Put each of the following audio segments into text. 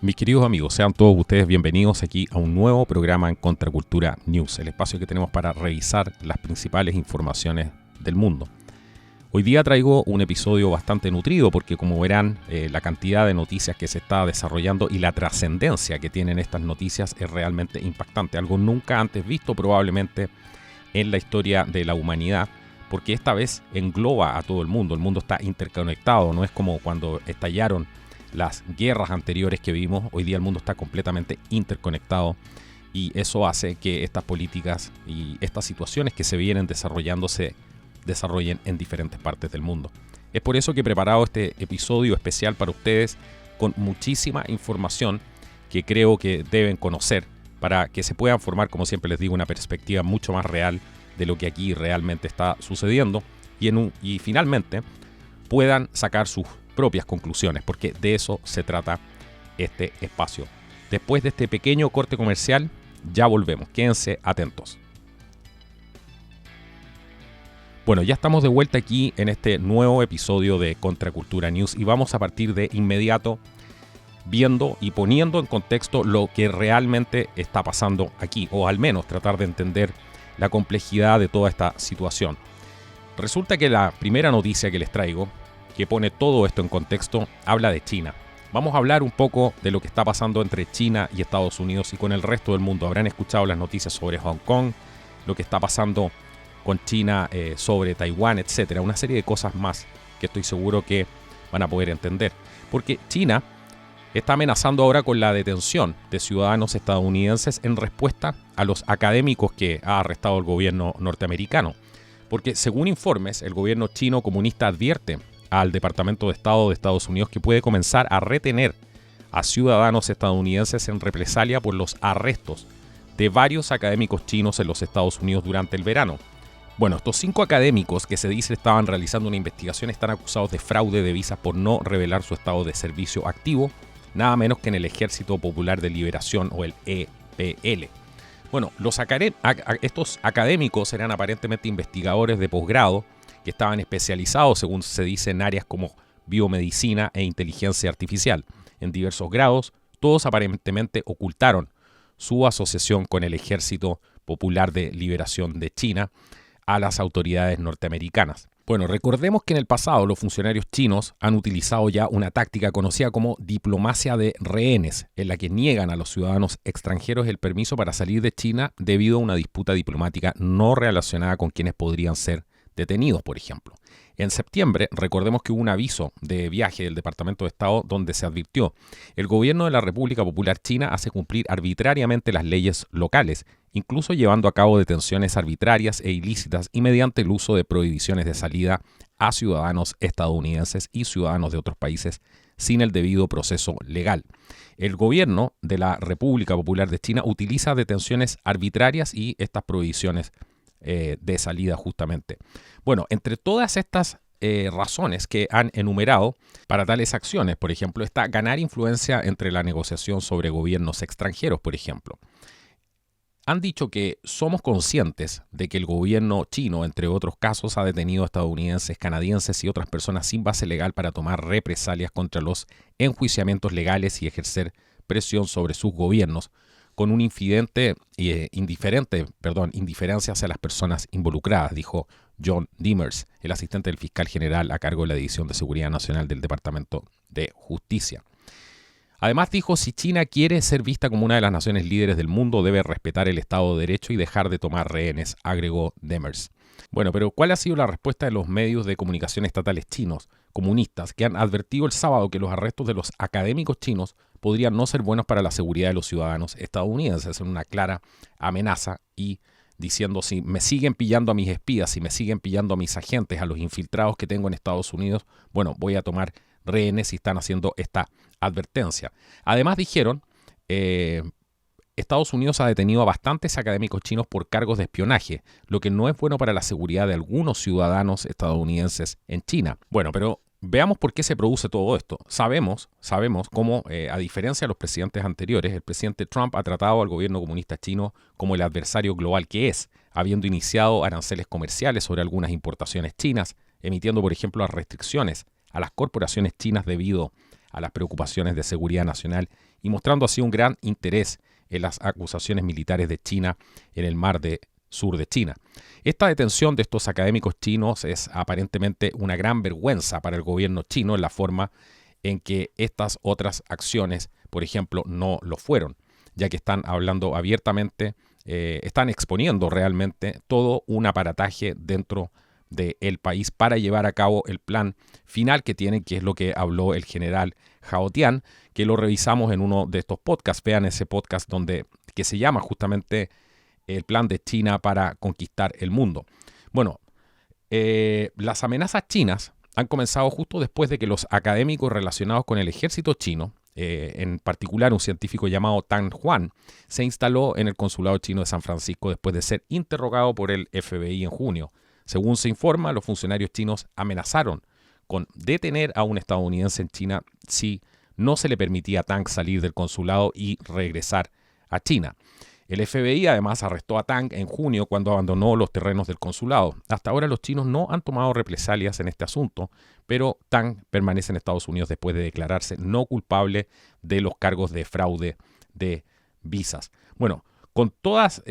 Mis queridos amigos, sean todos ustedes bienvenidos aquí a un nuevo programa en Contracultura News, el espacio que tenemos para revisar las principales informaciones del mundo. Hoy día traigo un episodio bastante nutrido porque, como verán, la cantidad de noticias que se está desarrollando y la trascendencia que tienen estas noticias es realmente impactante, algo nunca antes visto probablemente en la historia de la humanidad, porque esta vez engloba a todo el mundo está interconectado, no es como cuando estallaron las guerras anteriores que vimos. Hoy día el mundo está completamente interconectado y eso hace que estas políticas y estas situaciones que se vienen desarrollando se desarrollen en diferentes partes del mundo. Es por eso que he preparado este episodio especial para ustedes con muchísima información que creo que deben conocer para que se puedan formar, como siempre les digo, una perspectiva mucho más real de lo que aquí realmente está sucediendo y finalmente puedan sacar sus propias conclusiones, porque de eso se trata este espacio. Después de este pequeño corte comercial, ya volvemos. Quédense atentos. Bueno, ya estamos de vuelta aquí en este nuevo episodio de Contracultura News y vamos a partir de inmediato viendo y poniendo en contexto lo que realmente está pasando aquí, o al menos tratar de entender la complejidad de toda esta situación. Resulta que la primera noticia que les traigo, que pone todo esto en contexto, habla de China. Vamos a hablar un poco de lo que está pasando entre China y Estados Unidos y con el resto del mundo. Habrán escuchado las noticias sobre Hong Kong, lo que está pasando con China sobre Taiwán, etcétera. Una serie de cosas más que estoy seguro que van a poder entender. Porque China está amenazando ahora con la detención de ciudadanos estadounidenses en respuesta a los académicos que ha arrestado el gobierno norteamericano. Porque según informes, el gobierno chino comunista advierte al Departamento de Estado de Estados Unidos que puede comenzar a retener a ciudadanos estadounidenses en represalia por los arrestos de varios académicos chinos en los Estados Unidos durante el verano. Bueno, estos 5 académicos que se dice estaban realizando una investigación están acusados de fraude de visas por no revelar su estado de servicio activo, nada menos que en el Ejército Popular de Liberación o el EPL. Bueno, estos académicos eran aparentemente investigadores de posgrado que estaban especializados, según se dice, en áreas como biomedicina e inteligencia artificial. En diversos grados, todos aparentemente ocultaron su asociación con el Ejército Popular de Liberación de China a las autoridades norteamericanas. Bueno, recordemos que en el pasado los funcionarios chinos han utilizado ya una táctica conocida como diplomacia de rehenes, en la que niegan a los ciudadanos extranjeros el permiso para salir de China debido a una disputa diplomática no relacionada con quienes podrían ser detenidos, por ejemplo. En septiembre, recordemos que hubo un aviso de viaje del Departamento de Estado donde se advirtió: el gobierno de la República Popular China hace cumplir arbitrariamente las leyes locales, incluso llevando a cabo detenciones arbitrarias e ilícitas y mediante el uso de prohibiciones de salida a ciudadanos estadounidenses y ciudadanos de otros países sin el debido proceso legal. El gobierno de la República Popular de China utiliza detenciones arbitrarias y estas prohibiciones de salida justamente. Bueno, entre todas estas razones que han enumerado para tales acciones, por ejemplo, está ganar influencia entre la negociación sobre gobiernos extranjeros, por ejemplo. Han dicho que somos conscientes de que el gobierno chino, entre otros casos, ha detenido a estadounidenses, canadienses y otras personas sin base legal para tomar represalias contra los enjuiciamientos legales y ejercer presión sobre sus gobiernos, con un indiferencia hacia las personas involucradas, dijo John Demers, el asistente del fiscal general a cargo de la División de Seguridad Nacional del Departamento de Justicia. Además dijo, si China quiere ser vista como una de las naciones líderes del mundo, debe respetar el Estado de Derecho y dejar de tomar rehenes, agregó Demers. Bueno, pero ¿cuál ha sido la respuesta de los medios de comunicación estatales chinos, comunistas, que han advertido el sábado que los arrestos de los académicos chinos podrían no ser buenos para la seguridad de los ciudadanos estadounidenses? Es una clara amenaza y diciendo, si me siguen pillando a mis espías, si me siguen pillando a mis agentes, a los infiltrados que tengo en Estados Unidos, bueno, voy a tomar rehenes y están haciendo esta advertencia. Además dijeron, Estados Unidos ha detenido a bastantes académicos chinos por cargos de espionaje, lo que no es bueno para la seguridad de algunos ciudadanos estadounidenses en China. Bueno, pero veamos por qué se produce todo esto. Sabemos cómo, a diferencia de los presidentes anteriores, el presidente Trump ha tratado al gobierno comunista chino como el adversario global que es, habiendo iniciado aranceles comerciales sobre algunas importaciones chinas, emitiendo, por ejemplo, las restricciones a las corporaciones chinas debido a las preocupaciones de seguridad nacional y mostrando así un gran interés en las acusaciones militares de China en el mar sur de China. Esta detención de estos académicos chinos es aparentemente una gran vergüenza para el gobierno chino en la forma en que estas otras acciones, por ejemplo, no lo fueron, ya que están hablando abiertamente, están exponiendo realmente todo un aparataje dentro del país para llevar a cabo el plan final que tienen, que es lo que habló el general Hao Tian, que lo revisamos en uno de estos podcasts. Vean ese podcast que se llama justamente el plan de China para conquistar el mundo. Bueno, las amenazas chinas han comenzado justo después de que los académicos relacionados con el ejército chino, en particular un científico llamado Tang Juan, se instaló en el consulado chino de San Francisco después de ser interrogado por el FBI en junio. Según se informa, los funcionarios chinos amenazaron con detener a un estadounidense en China si no se le permitía a Tang salir del consulado y regresar a China. El FBI además arrestó a Tang en junio cuando abandonó los terrenos del consulado. Hasta ahora los chinos no han tomado represalias en este asunto, pero Tang permanece en Estados Unidos después de declararse no culpable de los cargos de fraude de visas. Bueno, con todas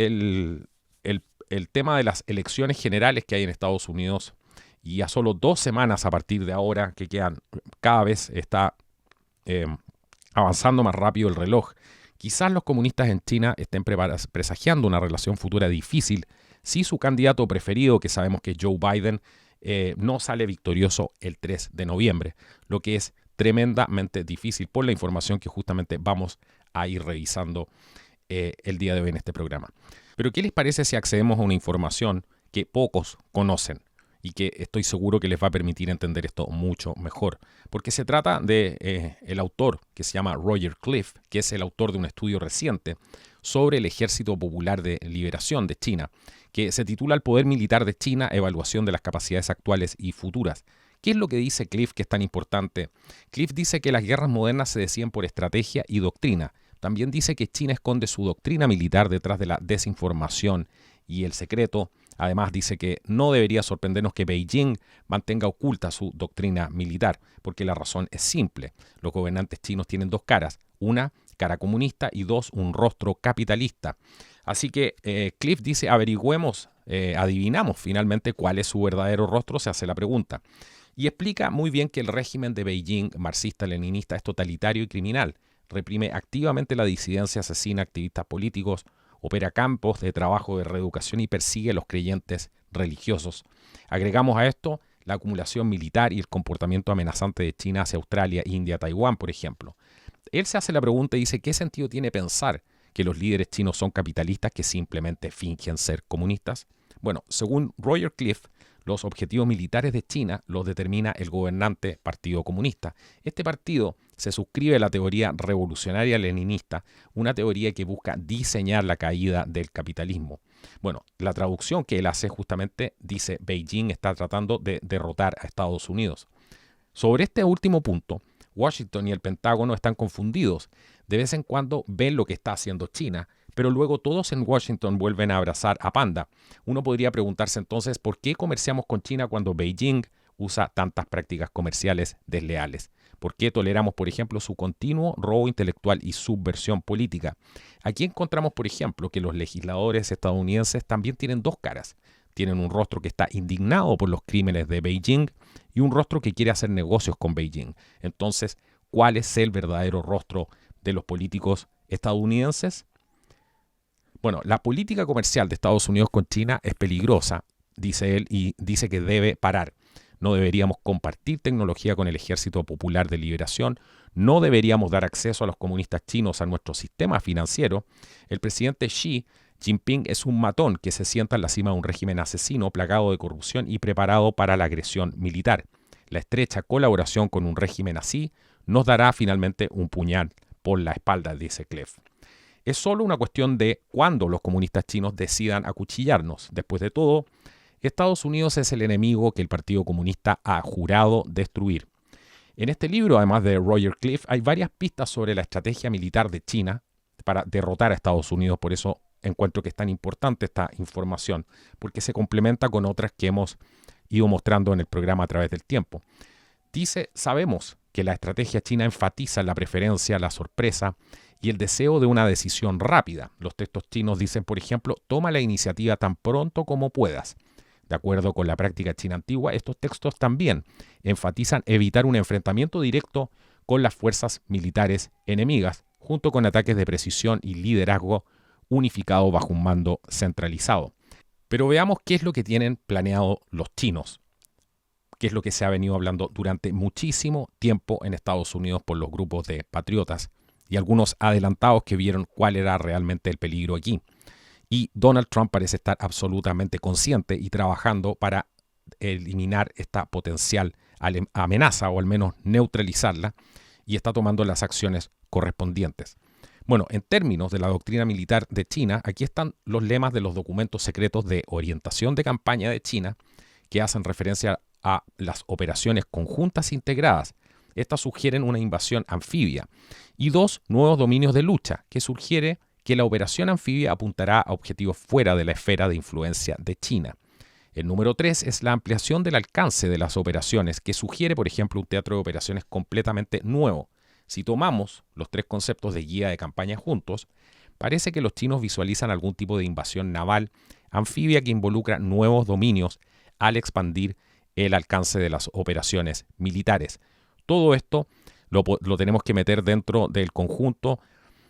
el tema de las elecciones generales que hay en Estados Unidos y a solo 2 semanas a partir de ahora que quedan, cada vez está avanzando más rápido el reloj. Quizás los comunistas en China estén presagiando una relación futura difícil si su candidato preferido, que sabemos que es Joe Biden, no sale victorioso el 3 de noviembre, lo que es tremendamente difícil por la información que justamente vamos a ir revisando el día de hoy en este programa. Pero ¿qué les parece si accedemos a una información que pocos conocen y que estoy seguro que les va a permitir entender esto mucho mejor? Porque se trata de el autor que se llama Roger Cliff, que es el autor de un estudio reciente sobre el Ejército Popular de Liberación de China, que se titula El Poder Militar de China, evaluación de las capacidades actuales y futuras. ¿Qué es lo que dice Cliff que es tan importante? Cliff dice que las guerras modernas se deciden por estrategia y doctrina. También dice que China esconde su doctrina militar detrás de la desinformación y el secreto. Además dice que no debería sorprendernos que Beijing mantenga oculta su doctrina militar, porque la razón es simple. Los gobernantes chinos tienen 2 caras, una cara comunista y 2, un rostro capitalista. Así que Cliff dice, averigüemos, adivinamos finalmente cuál es su verdadero rostro, se hace la pregunta. Y explica muy bien que el régimen de Beijing, marxista-leninista, es totalitario y criminal. Reprime activamente la disidencia, asesina activistas políticos, opera campos de trabajo de reeducación y persigue a los creyentes religiosos. Agregamos a esto la acumulación militar y el comportamiento amenazante de China hacia Australia, India, Taiwán, por ejemplo. Él se hace la pregunta y dice, ¿qué sentido tiene pensar que los líderes chinos son capitalistas que simplemente fingen ser comunistas? Bueno, según Roger Cliff, los objetivos militares de China los determina el gobernante Partido Comunista. Este partido se suscribe a la teoría revolucionaria leninista, una teoría que busca diseñar la caída del capitalismo. Bueno, la traducción que él hace justamente dice, Beijing está tratando de derrotar a Estados Unidos. Sobre este último punto, Washington y el Pentágono están confundidos. De vez en cuando ven lo que está haciendo China, pero luego todos en Washington vuelven a abrazar a Panda. Uno podría preguntarse entonces por qué comerciamos con China cuando Beijing usa tantas prácticas comerciales desleales. ¿Por qué toleramos, por ejemplo, su continuo robo intelectual y subversión política? Aquí encontramos, por ejemplo, que los legisladores estadounidenses también tienen 2 caras. Tienen un rostro que está indignado por los crímenes de Beijing y un rostro que quiere hacer negocios con Beijing. Entonces, ¿cuál es el verdadero rostro de los políticos estadounidenses? Bueno, la política comercial de Estados Unidos con China es peligrosa, dice él, y dice que debe parar. No deberíamos compartir tecnología con el Ejército Popular de Liberación, no deberíamos dar acceso a los comunistas chinos a nuestro sistema financiero. El presidente Xi Jinping es un matón que se sienta en la cima de un régimen asesino, plagado de corrupción y preparado para la agresión militar. La estrecha colaboración con un régimen así nos dará finalmente un puñal por la espalda, dice Cliff. Es solo una cuestión de cuándo los comunistas chinos decidan acuchillarnos. Después de todo, Estados Unidos es el enemigo que el Partido Comunista ha jurado destruir. En este libro, además de Roger Cliff, hay varias pistas sobre la estrategia militar de China para derrotar a Estados Unidos. Por eso encuentro que es tan importante esta información, porque se complementa con otras que hemos ido mostrando en el programa a través del tiempo. Dice, sabemos que la estrategia china enfatiza la preferencia, la sorpresa y el deseo de una decisión rápida. Los textos chinos dicen, por ejemplo, toma la iniciativa tan pronto como puedas. De acuerdo con la práctica china antigua, estos textos también enfatizan evitar un enfrentamiento directo con las fuerzas militares enemigas, junto con ataques de precisión y liderazgo unificado bajo un mando centralizado. Pero veamos qué es lo que tienen planeado los chinos, qué es lo que se ha venido hablando durante muchísimo tiempo en Estados Unidos por los grupos de patriotas y algunos adelantados que vieron cuál era realmente el peligro aquí. Y Donald Trump parece estar absolutamente consciente y trabajando para eliminar esta potencial amenaza o al menos neutralizarla, y está tomando las acciones correspondientes. Bueno, en términos de la doctrina militar de China, aquí están los lemas de los documentos secretos de orientación de campaña de China que hacen referencia a las operaciones conjuntas integradas. Estas sugieren una invasión anfibia y 2 nuevos dominios de lucha, que sugiere que la operación anfibia apuntará a objetivos fuera de la esfera de influencia de China. El número 3 es la ampliación del alcance de las operaciones, que sugiere, por ejemplo, un teatro de operaciones completamente nuevo. Si tomamos los 3 conceptos de guía de campaña juntos, parece que los chinos visualizan algún tipo de invasión naval anfibia que involucra nuevos dominios al expandir el alcance de las operaciones militares. Todo esto lo tenemos que meter dentro del conjunto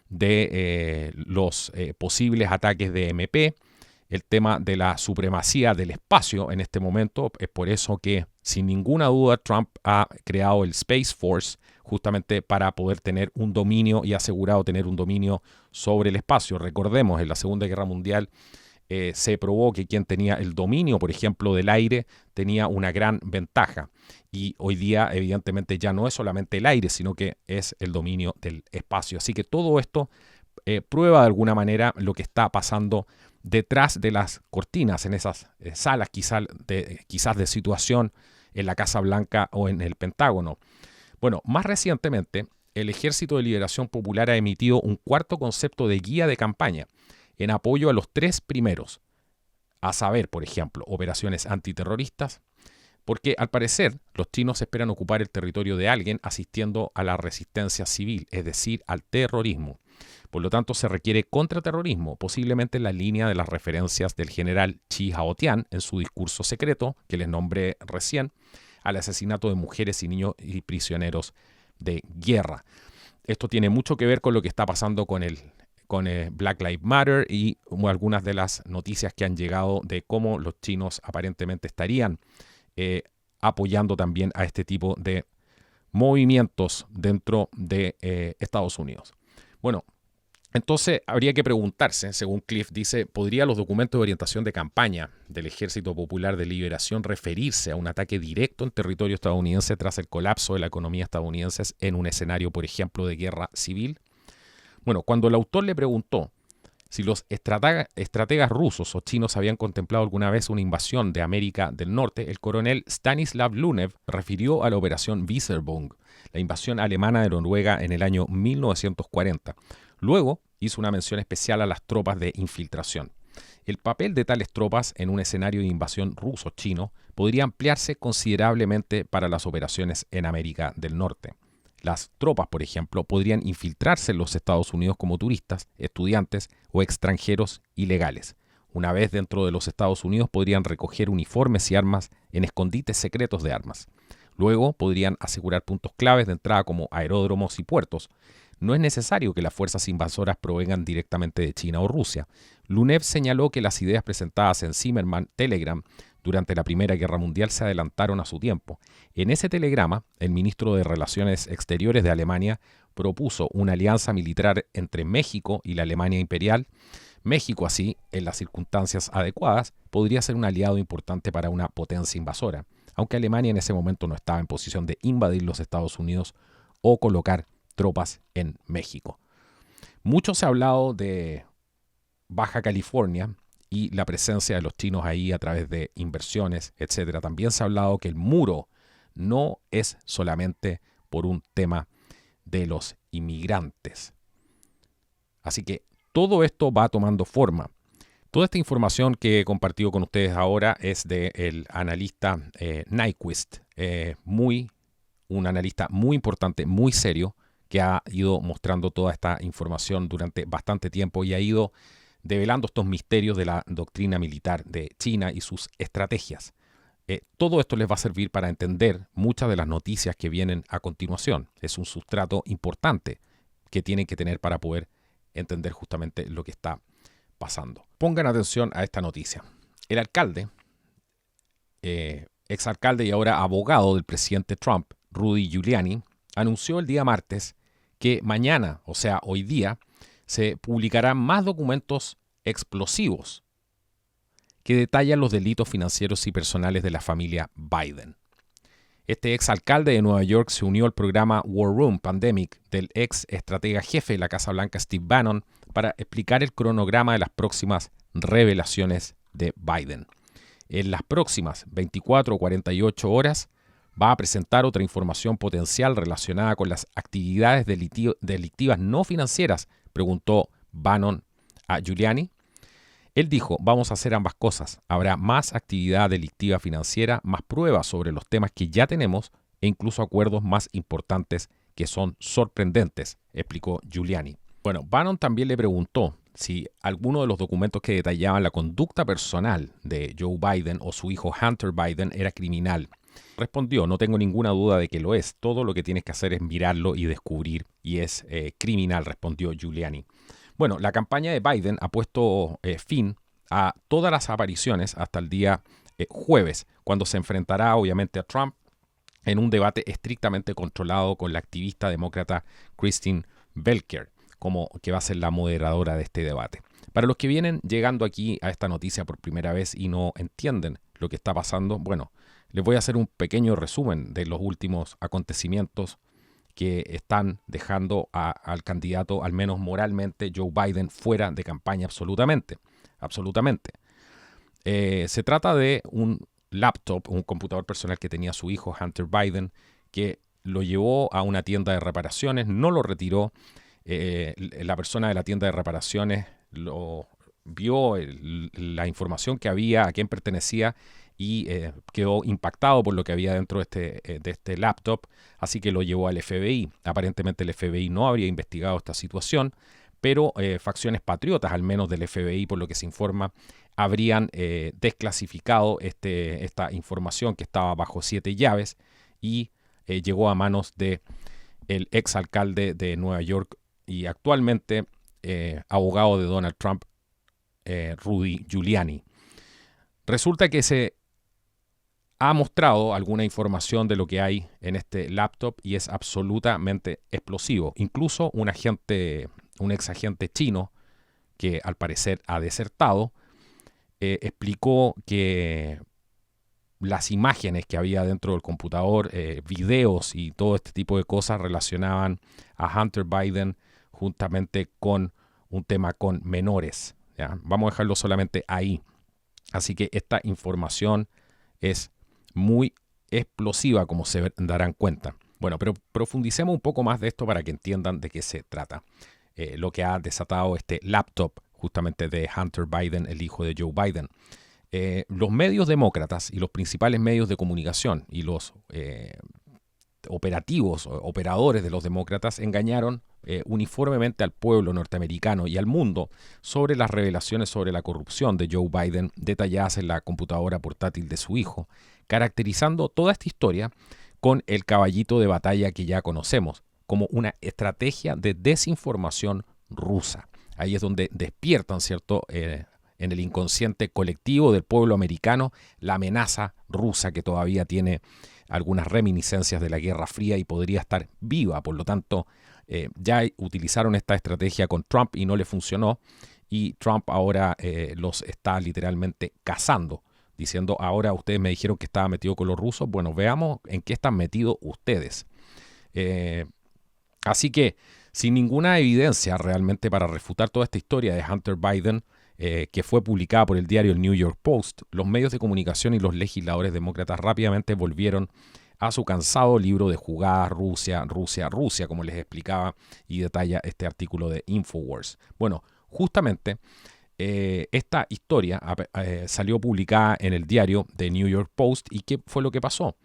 de los posibles ataques de MP, el tema de la supremacía del espacio en este momento. Es por eso que, sin ninguna duda, Trump ha creado el Space Force justamente para poder tener un dominio y asegurado tener un dominio sobre el espacio. Recordemos, en la Segunda Guerra Mundial se probó que quien tenía el dominio, por ejemplo, del aire, tenía una gran ventaja. Y hoy día, evidentemente, ya no es solamente el aire, sino que es el dominio del espacio. Así que todo esto prueba de alguna manera lo que está pasando detrás de las cortinas, en esas salas quizás de situación en la Casa Blanca o en el Pentágono. Bueno, más recientemente, el Ejército de Liberación Popular ha emitido un 4º concepto de guía de campaña en apoyo a los 3 primeros, a saber, por ejemplo, operaciones antiterroristas, porque al parecer los chinos esperan ocupar el territorio de alguien asistiendo a la resistencia civil, es decir, al terrorismo. Por lo tanto, se requiere contraterrorismo, posiblemente en la línea de las referencias del general Chi Haotian en su discurso secreto, que les nombré recién, al asesinato de mujeres y niños y prisioneros de guerra. Esto tiene mucho que ver con lo que está pasando con Black Lives Matter y algunas de las noticias que han llegado de cómo los chinos aparentemente estarían apoyando también a este tipo de movimientos dentro de Estados Unidos. Bueno, entonces habría que preguntarse, según Cliff dice, ¿podría los documentos de orientación de campaña del Ejército Popular de Liberación referirse a un ataque directo en territorio estadounidense tras el colapso de la economía estadounidense en un escenario, por ejemplo, de guerra civil? Bueno, cuando el autor le preguntó si los estrategas rusos o chinos habían contemplado alguna vez una invasión de América del Norte, el coronel Stanislav Lunev refirió a la operación Weserübung, la invasión alemana de Noruega en el año 1940. Luego hizo una mención especial a las tropas de infiltración. El papel de tales tropas en un escenario de invasión ruso-chino podría ampliarse considerablemente para las operaciones en América del Norte. Las tropas, por ejemplo, podrían infiltrarse en los Estados Unidos como turistas, estudiantes o extranjeros ilegales. Una vez dentro de los Estados Unidos podrían recoger uniformes y armas en escondites secretos de armas. Luego podrían asegurar puntos claves de entrada como aeródromos y puertos. No es necesario que las fuerzas invasoras provengan directamente de China o Rusia. Lunev señaló que las ideas presentadas en Zimmerman Telegram durante la Primera Guerra Mundial se adelantaron a su tiempo. En ese telegrama, el ministro de Relaciones Exteriores de Alemania propuso una alianza militar entre México y la Alemania imperial. México, así, en las circunstancias adecuadas, podría ser un aliado importante para una potencia invasora, aunque Alemania en ese momento no estaba en posición de invadir los Estados Unidos o colocar tropas en México. Mucho se ha hablado de Baja California y la presencia de los chinos ahí a través de inversiones, etc. También se ha hablado que el muro no es solamente por un tema de los inmigrantes. Así que todo esto va tomando forma. Toda esta información que he compartido con ustedes ahora es del analista Nyquist, muy un analista muy importante, muy serio, que ha ido mostrando toda esta información durante bastante tiempo y ha ido develando estos misterios de la doctrina militar de China y sus estrategias. Todo esto les va a servir para entender muchas de las noticias que vienen a continuación. Es un sustrato importante que tienen que tener para poder entender justamente lo que está pasando. Pongan atención a esta noticia. El alcalde, exalcalde y ahora abogado del presidente Trump, Rudy Giuliani, anunció el día martes que mañana, o sea, hoy día, se publicarán más documentos explosivos que detallan los delitos financieros y personales de la familia Biden. Este exalcalde de Nueva York se unió al programa War Room Pandemic del ex estratega jefe de la Casa Blanca Steve Bannon para explicar el cronograma de las próximas revelaciones de Biden. En las próximas 24 o 48 horas va a presentar otra información potencial relacionada con las actividades delictivas no financieras, preguntó Bannon a Giuliani. Él dijo, vamos a hacer ambas cosas. Habrá más actividad delictiva financiera, más pruebas sobre los temas que ya tenemos e incluso acuerdos más importantes que son sorprendentes, explicó Giuliani. Bueno, Bannon también le preguntó si alguno de los documentos que detallaban la conducta personal de Joe Biden o su hijo Hunter Biden era criminal. Respondió, no tengo ninguna duda de que lo es. Todo lo que tienes que hacer es mirarlo y descubrir, y es criminal, respondió Giuliani. Bueno, la campaña de Biden ha puesto fin a todas las apariciones hasta el día jueves, cuando se enfrentará obviamente a Trump en un debate estrictamente controlado con la activista demócrata Christine Belker, como que va a ser la moderadora de este debate. Para los que vienen llegando aquí a esta noticia por primera vez y no entienden lo que está pasando, bueno, les voy a hacer un pequeño resumen de los últimos acontecimientos que están dejando al candidato, al menos moralmente, Joe Biden, fuera de campaña absolutamente. Se trata de un laptop, un computador personal que tenía su hijo Hunter Biden, que lo llevó a una tienda de reparaciones, no lo retiró. La persona de la tienda de reparaciones lo vio la información que había, a quién pertenecía, y quedó impactado por lo que había dentro de este laptop, así que lo llevó al FBI. Aparentemente el FBI no habría investigado esta situación, pero facciones patriotas, al menos del FBI, por lo que se informa, habrían desclasificado esta información que estaba bajo 7 llaves y llegó a manos del exalcalde de Nueva York y actualmente abogado de Donald Trump, Rudy Giuliani. Resulta que se ha mostrado alguna información de lo que hay en este laptop y es absolutamente explosivo. Incluso un ex agente chino que al parecer ha desertado, explicó que las imágenes que había dentro del computador, videos y todo este tipo de cosas relacionaban a Hunter Biden juntamente con un tema con menores. ¿Ya? Vamos a dejarlo solamente ahí. Así que esta información es muy explosiva, como se darán cuenta. Bueno, pero profundicemos un poco más de esto para que entiendan de qué se trata. Lo que ha desatado este laptop justamente de Hunter Biden, el hijo de Joe Biden. Los medios demócratas y los principales medios de comunicación y los operadores de los demócratas engañaron uniformemente al pueblo norteamericano y al mundo sobre las revelaciones sobre la corrupción de Joe Biden detalladas en la computadora portátil de su hijo, caracterizando toda esta historia con el caballito de batalla que ya conocemos, como una estrategia de desinformación rusa. Ahí es donde despiertan, ¿cierto?, en el inconsciente colectivo del pueblo americano la amenaza rusa que todavía tiene algunas reminiscencias de la Guerra Fría y podría estar viva. Por lo tanto, ya utilizaron esta estrategia con Trump y no le funcionó, y Trump ahora los está literalmente cazando, diciendo, ahora ustedes me dijeron que estaba metido con los rusos, bueno, veamos en qué están metidos ustedes. Así que, sin ninguna evidencia realmente para refutar toda esta historia de Hunter Biden, que fue publicada por el diario el New York Post, los medios de comunicación y los legisladores demócratas rápidamente volvieron a su cansado libro de jugadas Rusia, Rusia, Rusia, como les explicaba y detalla este artículo de Infowars. Bueno, justamente esta historia salió publicada en el diario The New York Post. ¿Y qué fue lo que pasó?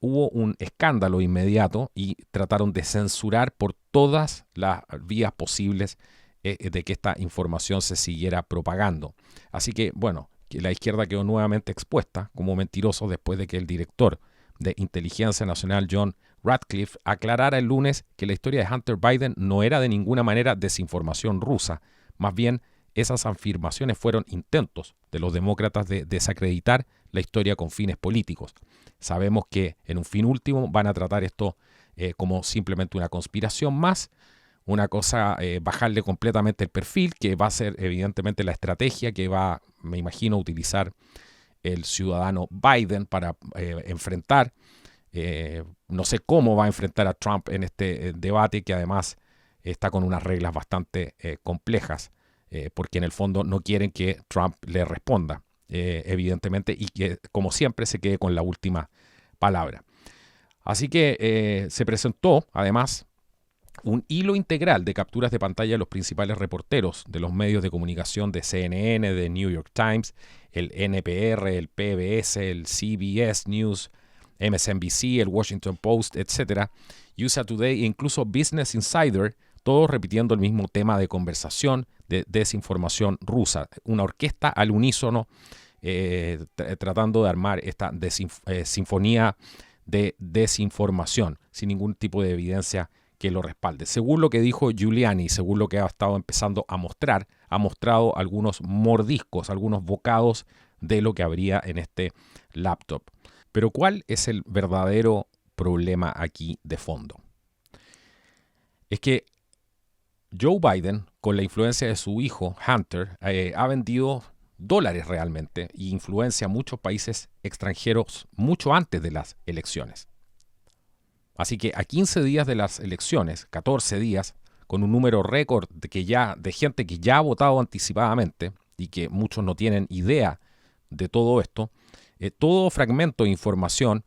hubo un escándalo inmediato y trataron de censurar por todas las vías posibles de que esta información se siguiera propagando. Así que, bueno, que la izquierda quedó nuevamente expuesta como mentiroso después de que el director de Inteligencia Nacional, John Ratcliffe, aclarara el lunes que la historia de Hunter Biden no era de ninguna manera desinformación rusa. Más bien, esas afirmaciones fueron intentos de los demócratas de desacreditar la historia con fines políticos. Sabemos que en un fin último van a tratar esto como simplemente una conspiración más, una cosa, bajarle completamente el perfil, que va a ser evidentemente la estrategia que va, me imagino, utilizar el ciudadano Biden para enfrentar, no sé cómo va a enfrentar a Trump en este debate, que además está con unas reglas bastante complejas, porque en el fondo no quieren que Trump le responda, evidentemente, y que, como siempre, se quede con la última palabra. Así que se presentó, además, un hilo integral de capturas de pantalla de los principales reporteros de los medios de comunicación de CNN, de New York Times, el NPR, el PBS, el CBS News, MSNBC, el Washington Post, etc., USA Today e incluso Business Insider, todos repitiendo el mismo tema de conversación de desinformación rusa. Una orquesta al unísono tratando de armar esta sinfonía de desinformación sin ningún tipo de evidencia que lo respalde. Según lo que dijo Giuliani, según lo que ha estado empezando a mostrar, ha mostrado algunos mordiscos, algunos bocados de lo que habría en este laptop. Pero ¿cuál es el verdadero problema aquí de fondo? Es que Joe Biden, con la influencia de su hijo Hunter, ha vendido dólares realmente y influencia a muchos países extranjeros mucho antes de las elecciones. Así que a 15 días de las elecciones, 14 días, con un número récord de gente que ya ha votado anticipadamente y que muchos no tienen idea de todo esto, todo fragmento de información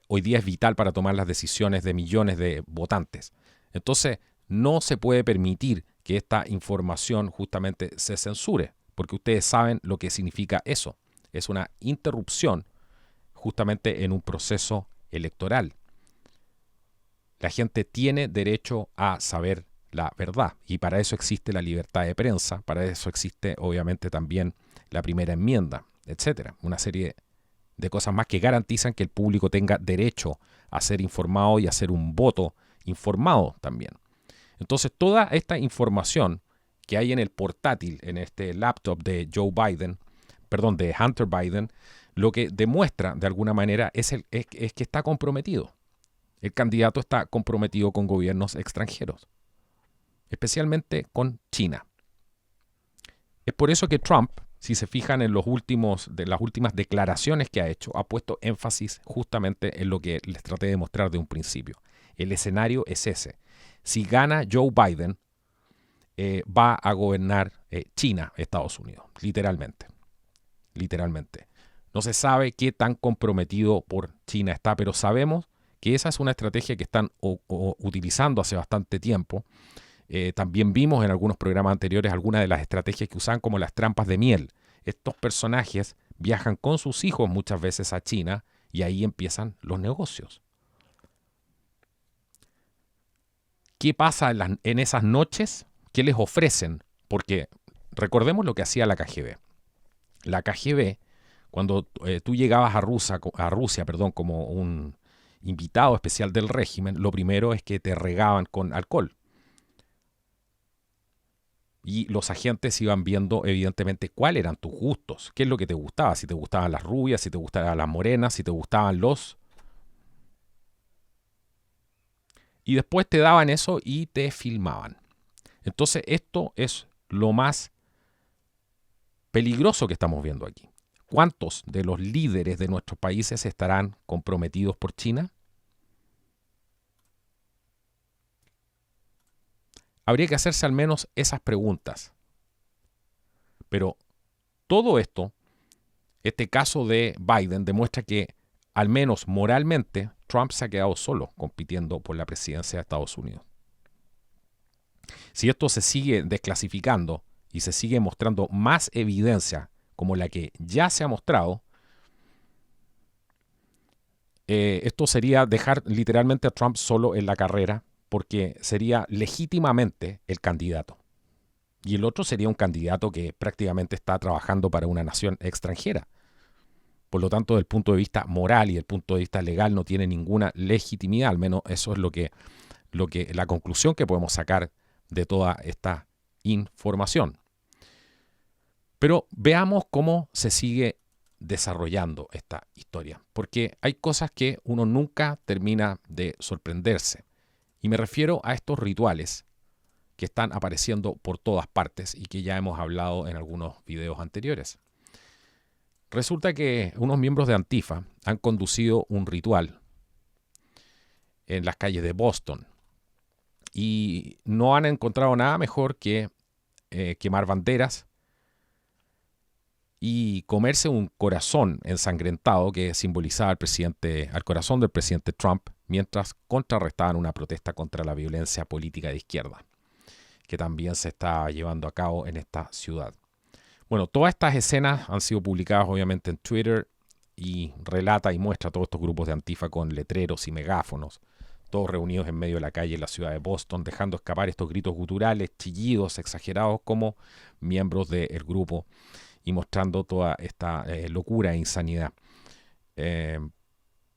hoy día es vital para tomar las decisiones de millones de votantes. Entonces, no se puede permitir que esta información justamente se censure, porque ustedes saben lo que significa eso. Es una interrupción justamente en un proceso electoral. La gente tiene derecho a saber la verdad y para eso existe la libertad de prensa, para eso existe obviamente también la primera enmienda, etcétera. Una serie de cosas más que garantizan que el público tenga derecho a ser informado y a hacer un voto informado también. Entonces, toda esta información que hay en el portátil, en este laptop de de Hunter Biden, lo que demuestra de alguna manera es que está comprometido. El candidato está comprometido con gobiernos extranjeros, especialmente con China. Es por eso que Trump, si se fijan en las últimas declaraciones que ha hecho, ha puesto énfasis justamente en lo que les traté de mostrar de un principio. El escenario es ese. Si gana Joe Biden, va a gobernar China, Estados Unidos, literalmente. Literalmente. No se sabe qué tan comprometido por China está, pero sabemos que esa es una estrategia que están utilizando hace bastante tiempo. También vimos en algunos programas anteriores algunas de las estrategias que usan como las trampas de miel. Estos personajes viajan con sus hijos muchas veces a China y ahí empiezan los negocios. ¿Qué pasa en esas noches? ¿Qué les ofrecen? Porque recordemos lo que hacía la KGB. La KGB, cuando tú llegabas a Rusia, como un invitado especial del régimen, lo primero es que te regaban con alcohol. Y los agentes iban viendo, evidentemente, cuáles eran tus gustos, qué es lo que te gustaba, si te gustaban las rubias, si te gustaban las morenas, si te gustaban los... Y después te daban eso y te filmaban. Entonces, esto es lo más peligroso que estamos viendo aquí. ¿Cuántos de los líderes de nuestros países estarán comprometidos por China? Habría que hacerse al menos esas preguntas. Pero todo esto, este caso de Biden, demuestra que, al menos moralmente, Trump se ha quedado solo compitiendo por la presidencia de Estados Unidos. Si esto se sigue desclasificando y se sigue mostrando más evidencia como la que ya se ha mostrado, esto sería dejar literalmente a Trump solo en la carrera, porque sería legítimamente el candidato. Y el otro sería un candidato que prácticamente está trabajando para una nación extranjera. Por lo tanto, desde el punto de vista moral y desde el punto de vista legal no tiene ninguna legitimidad. Al menos eso es la conclusión que podemos sacar de toda esta información. Pero veamos cómo se sigue desarrollando esta historia, porque hay cosas que uno nunca termina de sorprenderse. Y me refiero a estos rituales que están apareciendo por todas partes y que ya hemos hablado en algunos videos anteriores. Resulta que unos miembros de Antifa han conducido un ritual en las calles de Boston y no han encontrado nada mejor que quemar banderas y comerse un corazón ensangrentado que simbolizaba al corazón del presidente Trump, mientras contrarrestaban una protesta contra la violencia política de izquierda, que también se está llevando a cabo en esta ciudad. Bueno, todas estas escenas han sido publicadas obviamente en Twitter y relata y muestra a todos estos grupos de Antifa con letreros y megáfonos, todos reunidos en medio de la calle en la ciudad de Boston, dejando escapar estos gritos guturales, chillidos exagerados como miembros del grupo y mostrando toda esta locura e insanidad.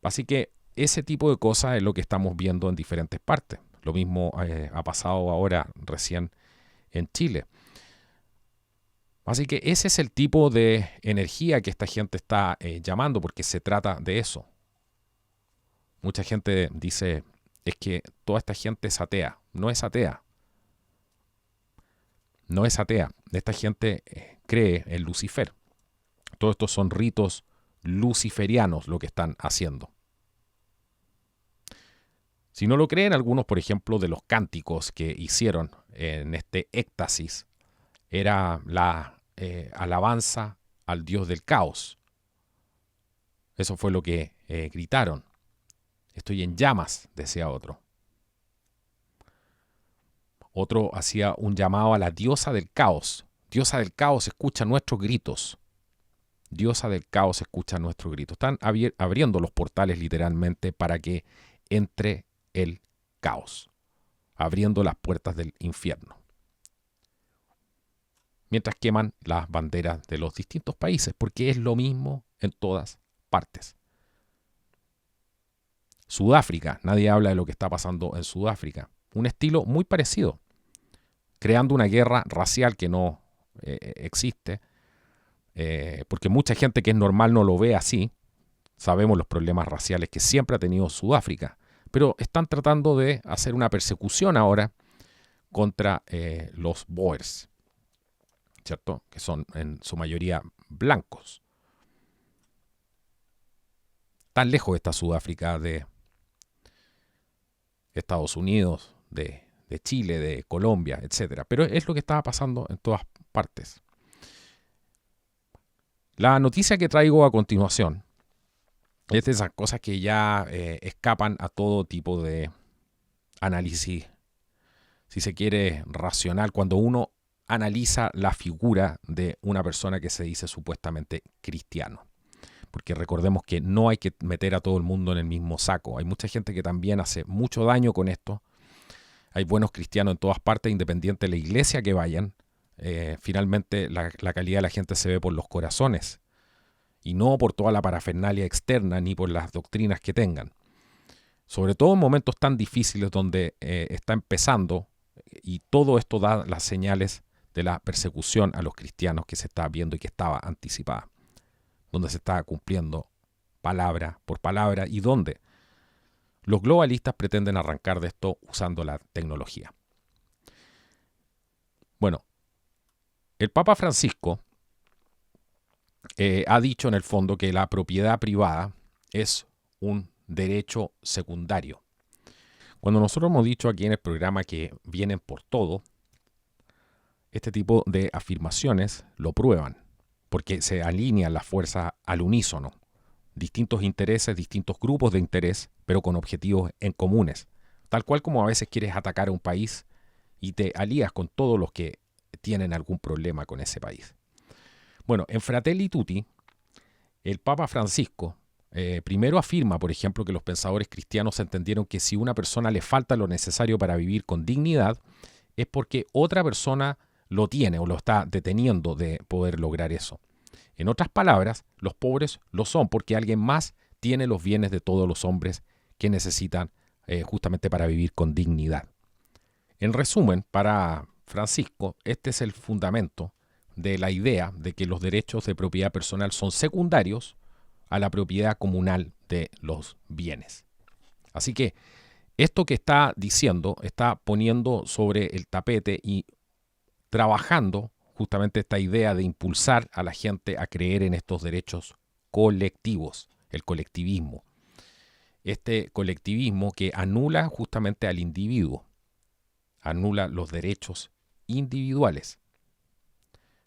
Así que ese tipo de cosas es lo que estamos viendo en diferentes partes. Lo mismo ha pasado ahora recién en Chile. Así que ese es el tipo de energía que esta gente está llamando, porque se trata de eso. Mucha gente dice, es que toda esta gente es atea. No es atea. No es atea. Esta gente cree en Lucifer. Todos estos son ritos luciferianos lo que están haciendo. Si no lo creen, algunos, por ejemplo, de los cánticos que hicieron en este éxtasis, era la alabanza al Dios del caos. Eso fue lo que gritaron. Estoy en llamas, decía otro. Otro hacía un llamado a la diosa del caos. Diosa del caos, escucha nuestros gritos. Diosa del caos, escucha nuestros gritos. Están abriendo los portales literalmente para que entre el caos, abriendo las puertas del infierno. Mientras queman las banderas de los distintos países, porque es lo mismo en todas partes. Sudáfrica, nadie habla de lo que está pasando en Sudáfrica. Un estilo muy parecido, creando una guerra racial que no existe, porque mucha gente que es normal no lo ve así. Sabemos los problemas raciales que siempre ha tenido Sudáfrica, pero están tratando de hacer una persecución ahora contra los Boers, ¿cierto? Que son en su mayoría blancos. Tan lejos está Sudáfrica de Estados Unidos, de Chile, de Colombia, etc. Pero es lo que estaba pasando en todas partes. La noticia que traigo a continuación es de esas cosas que ya escapan a todo tipo de análisis, si se quiere, racional, cuando uno analiza la figura de una persona que se dice supuestamente cristiano. Porque recordemos que no hay que meter a todo el mundo en el mismo saco. Hay mucha gente que también hace mucho daño con esto. Hay buenos cristianos en todas partes, independiente de la iglesia que vayan. Finalmente la calidad de la gente se ve por los corazones y no por toda la parafernalia externa ni por las doctrinas que tengan. Sobre todo en momentos tan difíciles donde está empezando y todo esto da las señales de la persecución a los cristianos que se está viendo y que estaba anticipada, donde se está cumpliendo palabra por palabra y donde los globalistas pretenden arrancar de esto usando la tecnología. Bueno, el Papa Francisco ha dicho en el fondo que la propiedad privada es un derecho secundario. Cuando nosotros hemos dicho aquí en el programa que vienen por todo, este tipo de afirmaciones lo prueban, porque se alinean las fuerzas al unísono. Distintos intereses, distintos grupos de interés, pero con objetivos en comunes. Tal cual como a veces quieres atacar a un país y te alías con todos los que tienen algún problema con ese país. Bueno, en Fratelli Tutti, el Papa Francisco Primero afirma, por ejemplo, que los pensadores cristianos entendieron que si una persona le falta lo necesario para vivir con dignidad, es porque otra persona lo tiene o lo está deteniendo de poder lograr eso. En otras palabras, los pobres lo son porque alguien más tiene los bienes de todos los hombres que necesitan justamente para vivir con dignidad. En resumen, para Francisco, este es el fundamento de la idea de que los derechos de propiedad personal son secundarios a la propiedad comunal de los bienes. Así que esto que está diciendo está poniendo sobre el tapete y trabajando justamente esta idea de impulsar a la gente a creer en estos derechos colectivos, el colectivismo. Este colectivismo que anula justamente al individuo, anula los derechos individuales,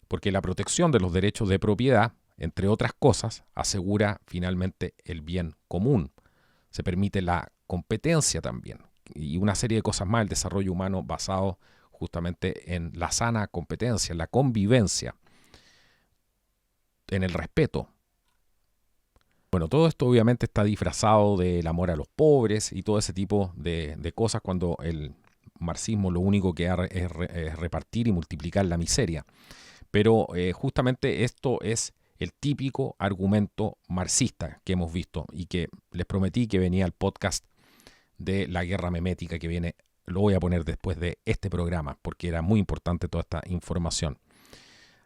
porque la protección de los derechos de propiedad, entre otras cosas, asegura finalmente el bien común. Se permite la competencia también y una serie de cosas más, el desarrollo humano basado justamente en la sana competencia, en la convivencia, en el respeto. Bueno, todo esto obviamente está disfrazado del amor a los pobres y todo ese tipo de cosas cuando el marxismo lo único que hace es repartir y multiplicar la miseria. Pero justamente esto es el típico argumento marxista que hemos visto y que les prometí que venía el podcast de la guerra memética que viene, lo voy a poner después de este programa porque era muy importante toda esta información.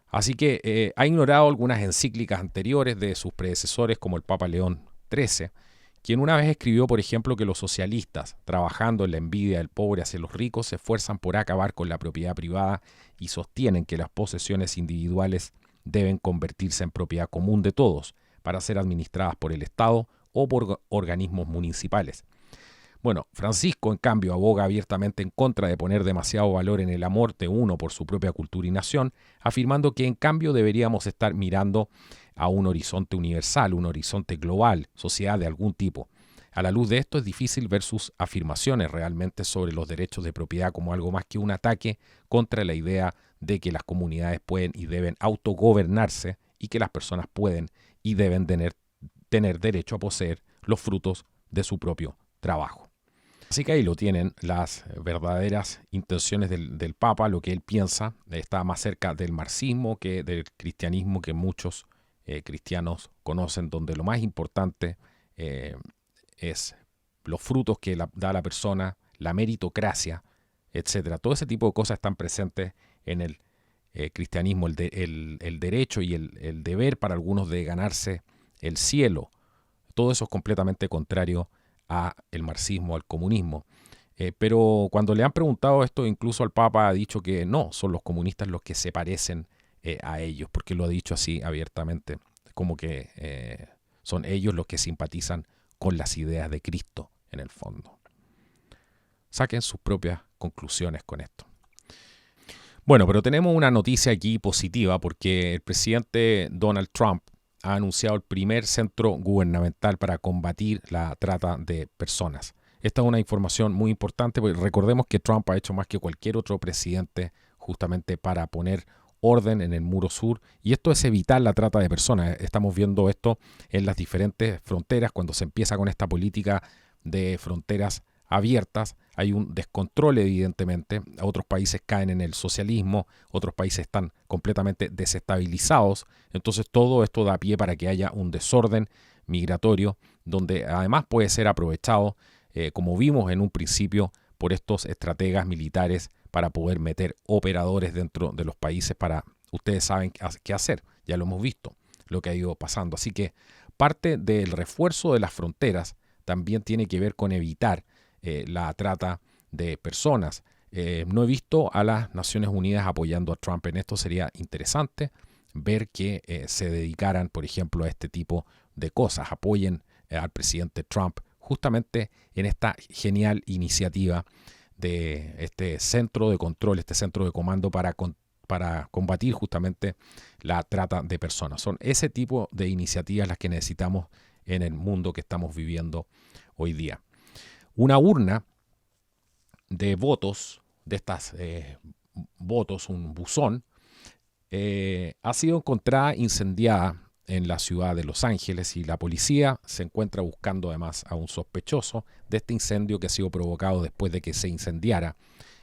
Así que ha ignorado algunas encíclicas anteriores de sus predecesores como el Papa León XIII, quien una vez escribió, por ejemplo, que los socialistas, trabajando en la envidia del pobre hacia los ricos, se esfuerzan por acabar con la propiedad privada y sostienen que las posesiones individuales deben convertirse en propiedad común de todos para ser administradas por el Estado o por organismos municipales. Bueno, Francisco, en cambio, aboga abiertamente en contra de poner demasiado valor en el amor de uno por su propia cultura y nación, afirmando que en cambio deberíamos estar mirando a un horizonte universal, un horizonte global, sociedad de algún tipo. A la luz de esto es difícil ver sus afirmaciones realmente sobre los derechos de propiedad como algo más que un ataque contra la idea de que las comunidades pueden y deben autogobernarse y que las personas pueden y deben tener derecho a poseer los frutos de su propio trabajo. Así que ahí lo tienen, las verdaderas intenciones del Papa, lo que él piensa, está más cerca del marxismo que del cristianismo que muchos cristianos conocen, donde lo más importante es los frutos que da la persona, la meritocracia, etcétera. Todo ese tipo de cosas están presentes en el cristianismo, el derecho y el deber para algunos de ganarse el cielo. Todo eso es completamente contrario a el marxismo, al comunismo. Pero cuando le han preguntado esto, incluso al Papa ha dicho que no, son los comunistas los que se parecen a ellos, porque lo ha dicho así abiertamente, como que son ellos los que simpatizan con las ideas de Cristo en el fondo. Saquen sus propias conclusiones con esto. Bueno, pero tenemos una noticia aquí positiva porque el presidente Donald Trump ha anunciado el primer centro gubernamental para combatir la trata de personas. Esta es una información muy importante porque recordemos que Trump ha hecho más que cualquier otro presidente justamente para poner orden en el muro sur y esto es evitar la trata de personas. Estamos viendo esto en las diferentes fronteras cuando se empieza con esta política de fronteras abiertas, hay un descontrol evidentemente, otros países caen en el socialismo, otros países están completamente desestabilizados, entonces todo esto da pie para que haya un desorden migratorio, donde además puede ser aprovechado, como vimos en un principio, por estos estrategas militares para poder meter operadores dentro de los países para, ustedes saben qué hacer, ya lo hemos visto, lo que ha ido pasando. Así que parte del refuerzo de las fronteras también tiene que ver con evitar la trata de personas. No he visto a las Naciones Unidas apoyando a Trump en esto. Sería interesante ver que se dedicaran, por ejemplo, a este tipo de cosas. Apoyen al presidente Trump justamente en esta genial iniciativa de este centro de control, este centro de comando para combatir justamente la trata de personas. Son ese tipo de iniciativas las que necesitamos en el mundo que estamos viviendo hoy día. Una urna de votos, de estas votos, un buzón, ha sido encontrada incendiada en la ciudad de Los Ángeles y la policía se encuentra buscando además a un sospechoso de este incendio que ha sido provocado después de que se incendiara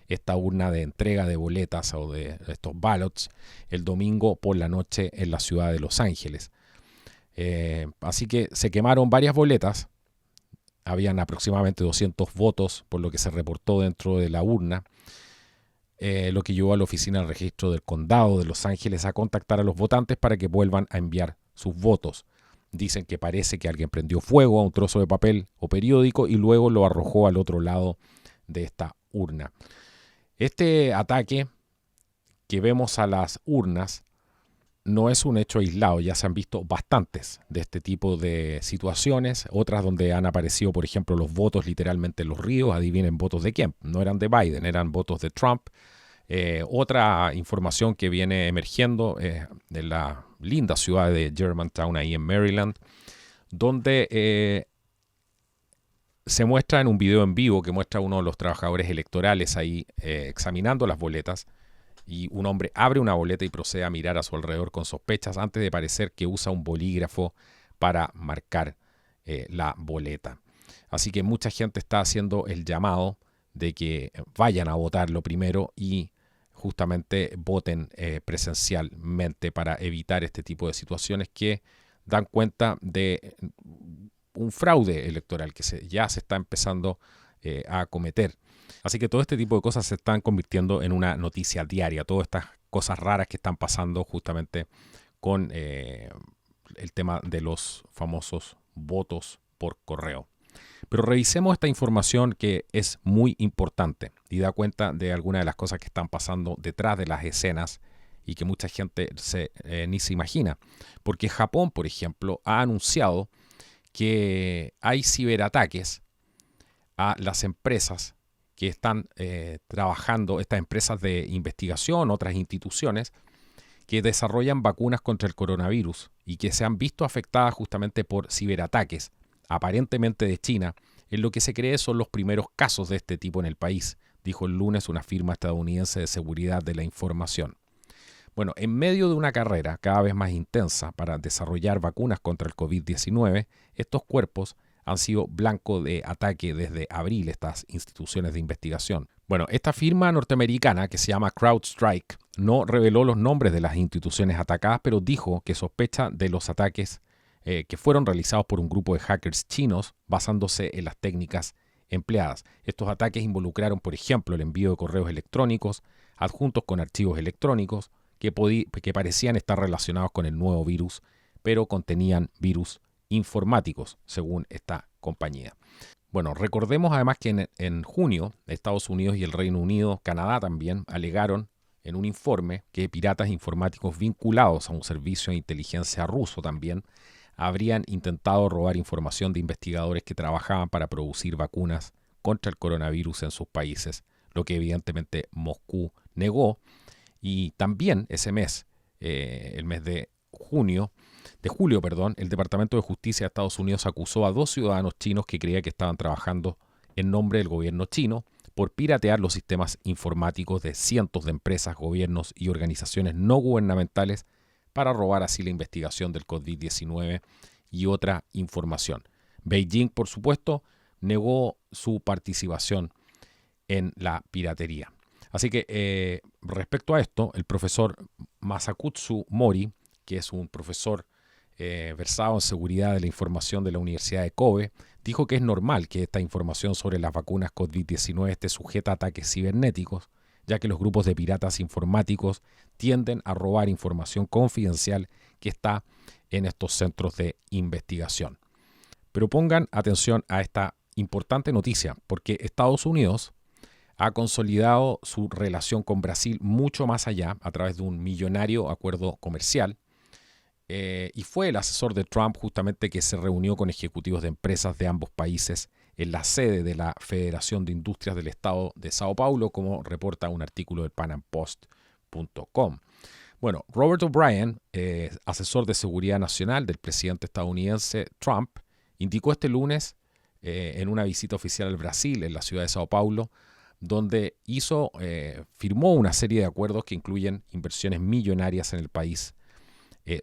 esta urna de entrega de boletas o de estos ballots el domingo por la noche en la ciudad de Los Ángeles. Así que se quemaron varias boletas, habían aproximadamente 200 votos por lo que se reportó dentro de la urna, lo que llevó a la oficina de registro del condado de Los Ángeles a contactar a los votantes para que vuelvan a enviar sus votos. Dicen que parece que alguien prendió fuego a un trozo de papel o periódico y luego lo arrojó al otro lado de esta urna. Este ataque que vemos a las urnas no es un hecho aislado, ya se han visto bastantes de este tipo de situaciones, otras donde han aparecido, por ejemplo, los votos literalmente en los ríos. Adivinen votos de quién, no eran de Biden, eran votos de Trump. Otra información que viene emergiendo de la linda ciudad de Germantown, ahí en Maryland, donde se muestra en un video en vivo que muestra a uno de los trabajadores electorales ahí examinando las boletas, y un hombre abre una boleta y procede a mirar a su alrededor con sospechas antes de parecer que usa un bolígrafo para marcar la boleta. Así que mucha gente está haciendo el llamado de que vayan a votar lo primero y justamente voten presencialmente para evitar este tipo de situaciones que dan cuenta de un fraude electoral que ya se está empezando a cometer. Así que todo este tipo de cosas se están convirtiendo en una noticia diaria, todas estas cosas raras que están pasando justamente con el tema de los famosos votos por correo. Pero revisemos esta información que es muy importante y da cuenta de algunas de las cosas que están pasando detrás de las escenas y que mucha gente ni se imagina. Porque Japón, por ejemplo, ha anunciado que hay ciberataques a las empresas que están trabajando, estas empresas de investigación, otras instituciones que desarrollan vacunas contra el coronavirus y que se han visto afectadas justamente por ciberataques, aparentemente de China, en lo que se cree son los primeros casos de este tipo en el país, dijo el lunes una firma estadounidense de seguridad de la información. Bueno, en medio de una carrera cada vez más intensa para desarrollar vacunas contra el COVID-19, estos cuerpos han sido blanco de ataque desde abril, estas instituciones de investigación. Bueno, esta firma norteamericana que se llama CrowdStrike no reveló los nombres de las instituciones atacadas, pero dijo que sospecha de los ataques que fueron realizados por un grupo de hackers chinos basándose en las técnicas empleadas. Estos ataques involucraron, por ejemplo, el envío de correos electrónicos adjuntos con archivos electrónicos que parecían estar relacionados con el nuevo virus, pero contenían virus informáticos, según esta compañía. Bueno, recordemos además que en junio Estados Unidos y el Reino Unido, Canadá también, alegaron en un informe que piratas informáticos vinculados a un servicio de inteligencia ruso también habrían intentado robar información de investigadores que trabajaban para producir vacunas contra el coronavirus en sus países, lo que evidentemente Moscú negó. Y también ese mes, el mes de julio, el Departamento de Justicia de Estados Unidos acusó a 2 ciudadanos chinos que creía que estaban trabajando en nombre del gobierno chino por piratear los sistemas informáticos de cientos de empresas, gobiernos y organizaciones no gubernamentales para robar así la investigación del COVID-19 y otra información. Beijing, por supuesto, negó su participación en la piratería. Así que respecto a esto, el profesor Masakutsu Mori, que es un profesor versado en seguridad de la información de la Universidad de Kobe, dijo que es normal que esta información sobre las vacunas COVID-19 esté sujeta a ataques cibernéticos, ya que los grupos de piratas informáticos tienden a robar información confidencial que está en estos centros de investigación. Pero pongan atención a esta importante noticia, porque Estados Unidos ha consolidado su relación con Brasil mucho más allá a través de un millonario acuerdo comercial. Y fue el asesor de Trump justamente que se reunió con ejecutivos de empresas de ambos países en la sede de la Federación de Industrias del Estado de Sao Paulo, como reporta un artículo del PanamPost.com. Bueno, Robert O'Brien, asesor de seguridad nacional del presidente estadounidense Trump, indicó este lunes en una visita oficial al Brasil, en la ciudad de Sao Paulo, donde firmó una serie de acuerdos que incluyen inversiones millonarias en el país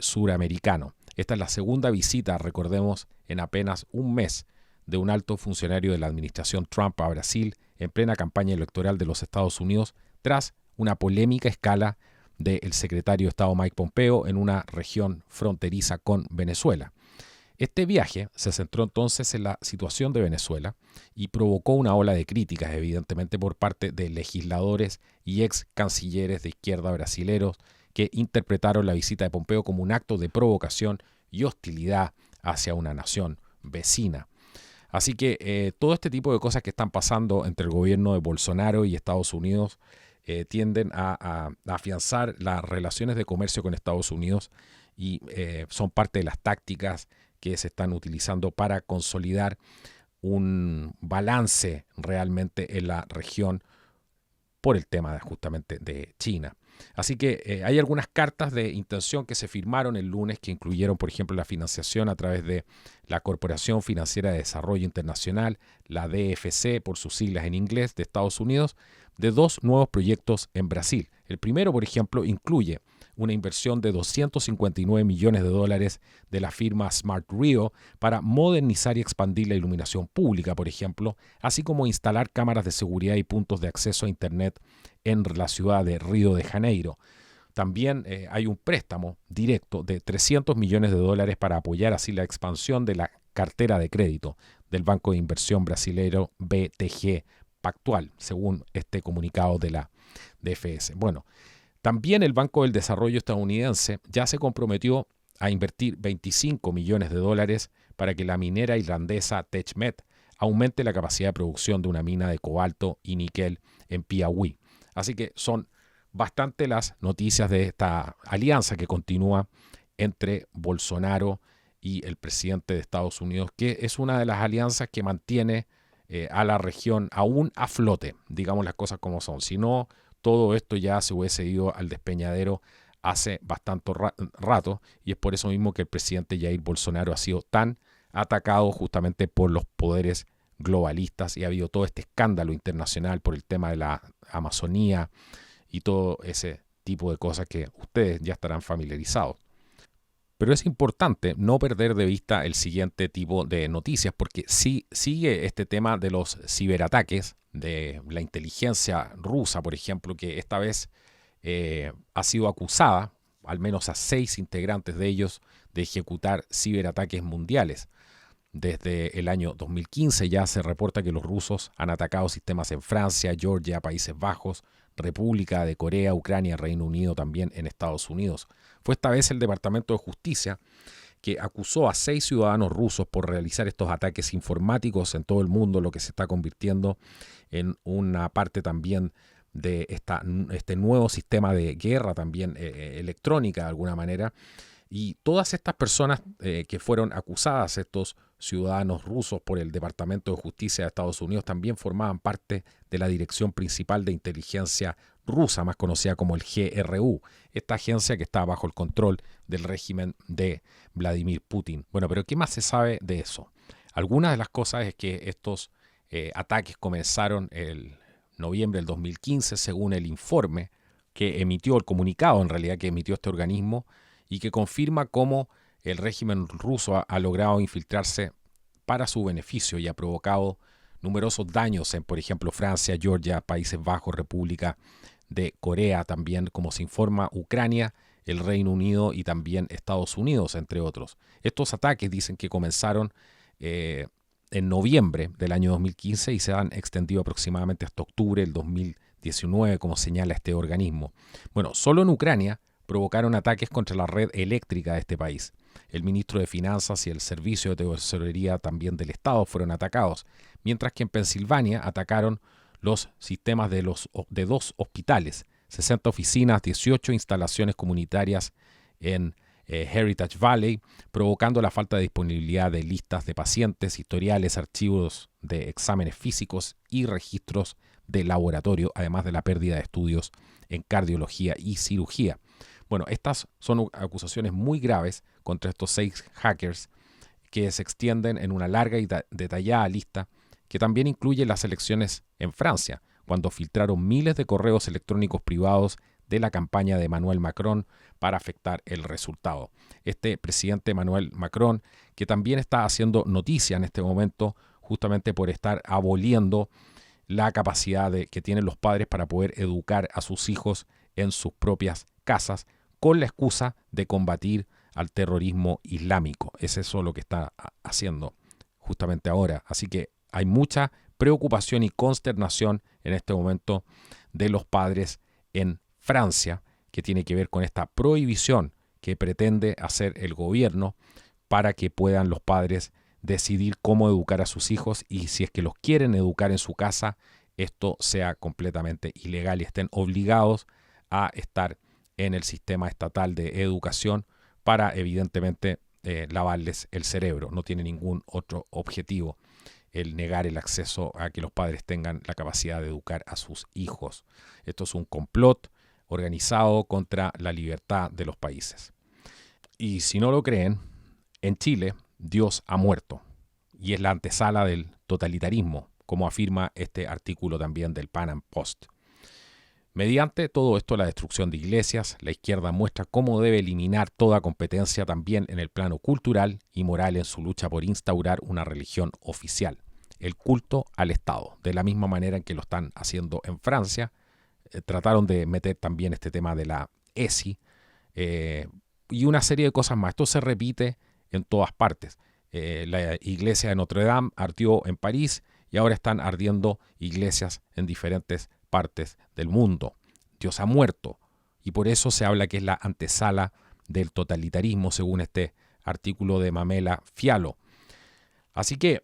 suramericano. Esta es la segunda visita, recordemos, en apenas un mes de un alto funcionario de la administración Trump a Brasil en plena campaña electoral de los Estados Unidos, tras una polémica escala del secretario de Estado Mike Pompeo en una región fronteriza con Venezuela. Este viaje se centró entonces en la situación de Venezuela y provocó una ola de críticas, evidentemente, por parte de legisladores y ex cancilleres de izquierda brasileros que interpretaron la visita de Pompeo como un acto de provocación y hostilidad hacia una nación vecina. Así que todo este tipo de cosas que están pasando entre el gobierno de Bolsonaro y Estados Unidos tienden a afianzar las relaciones de comercio con Estados Unidos y son parte de las tácticas que se están utilizando para consolidar un balance realmente en la región por el tema justamente de China. Así que hay algunas cartas de intención que se firmaron el lunes que incluyeron, por ejemplo, la financiación a través de la Corporación Financiera de Desarrollo Internacional, la DFC por sus siglas en inglés, de Estados Unidos, de 2 nuevos proyectos en Brasil. El primero, por ejemplo, incluye una inversión de $259 millones de la firma Smart Rio para modernizar y expandir la iluminación pública, por ejemplo, así como instalar cámaras de seguridad y puntos de acceso a Internet en la ciudad de Río de Janeiro. También hay un préstamo directo de $300 millones para apoyar así la expansión de la cartera de crédito del Banco de Inversión Brasilero BTG Pactual, según este comunicado de la DFS. Bueno, también el Banco del Desarrollo estadounidense ya se comprometió a invertir $25 millones para que la minera irlandesa TechMet aumente la capacidad de producción de una mina de cobalto y níquel en Piauí. Así que son bastante las noticias de esta alianza que continúa entre Bolsonaro y el presidente de Estados Unidos, que es una de las alianzas que mantiene a la región aún a flote, digamos las cosas como son. Si no, todo esto ya se hubiese ido al despeñadero hace bastante rato, y es por eso mismo que el presidente Jair Bolsonaro ha sido tan atacado justamente por los poderes globalistas, y ha habido todo este escándalo internacional por el tema de la Amazonía y todo ese tipo de cosas que ustedes ya estarán familiarizados. Pero es importante no perder de vista el siguiente tipo de noticias, porque sí sigue este tema de los ciberataques, de la inteligencia rusa, por ejemplo, que esta vez ha sido acusada, al menos a 6 integrantes de ellos, de ejecutar ciberataques mundiales. Desde el año 2015 ya se reporta que los rusos han atacado sistemas en Francia, Georgia, Países Bajos, República de Corea, Ucrania, Reino Unido, también en Estados Unidos. Fue esta vez el Departamento de Justicia que acusó a 6 ciudadanos rusos por realizar estos ataques informáticos en todo el mundo, lo que se está convirtiendo en una parte también de este nuevo sistema de guerra también electrónica de alguna manera. Y todas estas personas que fueron acusadas, estos ciudadanos rusos, por el Departamento de Justicia de Estados Unidos, también formaban parte de la Dirección Principal de Inteligencia Rusa, más conocida como el GRU, esta agencia que está bajo el control del régimen de Vladimir Putin. Bueno, pero ¿qué más se sabe de eso? Algunas de las cosas es que estos ataques comenzaron el noviembre del 2015, según el informe que emitió, el comunicado en realidad que emitió este organismo, y que confirma cómo el régimen ruso ha logrado infiltrarse para su beneficio y ha provocado numerosos daños en, por ejemplo, Francia, Georgia, Países Bajos, República de Corea, también, como se informa, Ucrania, el Reino Unido y también Estados Unidos, entre otros. Estos ataques dicen que comenzaron en noviembre del año 2015 y se han extendido aproximadamente hasta octubre del 2019, como señala este organismo. Bueno, solo en Ucrania provocaron ataques contra la red eléctrica de este país. El ministro de Finanzas y el Servicio de Tesorería también del Estado fueron atacados, mientras que en Pensilvania atacaron los sistemas de 2 hospitales, 60 oficinas, 18 instalaciones comunitarias en Heritage Valley, provocando la falta de disponibilidad de listas de pacientes, historiales, archivos de exámenes físicos y registros de laboratorio, además de la pérdida de estudios en cardiología y cirugía. Bueno, estas son acusaciones muy graves contra estos 6 hackers que se extienden en una larga y detallada lista que también incluye las elecciones en Francia, cuando filtraron miles de correos electrónicos privados de la campaña de Emmanuel Macron para afectar el resultado. Este presidente Emmanuel Macron, que también está haciendo noticia en este momento justamente por estar aboliendo la capacidad que tienen los padres para poder educar a sus hijos en sus propias casas con la excusa de combatir al terrorismo islámico. Es eso lo que está haciendo justamente ahora. Así que hay mucha preocupación y consternación en este momento de los padres en Francia, que tiene que ver con esta prohibición que pretende hacer el gobierno para que puedan los padres decidir cómo educar a sus hijos, y si es que los quieren educar en su casa, esto sea completamente ilegal y estén obligados a estar en el sistema estatal de educación para evidentemente lavarles el cerebro. No tiene ningún otro objetivo el negar el acceso a que los padres tengan la capacidad de educar a sus hijos. Esto es un complot organizado contra la libertad de los países. Y si no lo creen, en Chile Dios ha muerto y es la antesala del totalitarismo, como afirma este artículo también del Pan Post. Mediante todo esto, la destrucción de iglesias, la izquierda muestra cómo debe eliminar toda competencia también en el plano cultural y moral en su lucha por instaurar una religión oficial, el culto al Estado, de la misma manera en que lo están haciendo en Francia. Trataron de meter también este tema de la ESI y una serie de cosas más. Esto se repite en todas partes. La iglesia de Notre Dame ardió en París y ahora están ardiendo iglesias en diferentes partes del mundo. Dios ha muerto y por eso se habla que es la antesala del totalitarismo, según este artículo de Mamela Fialo. Así que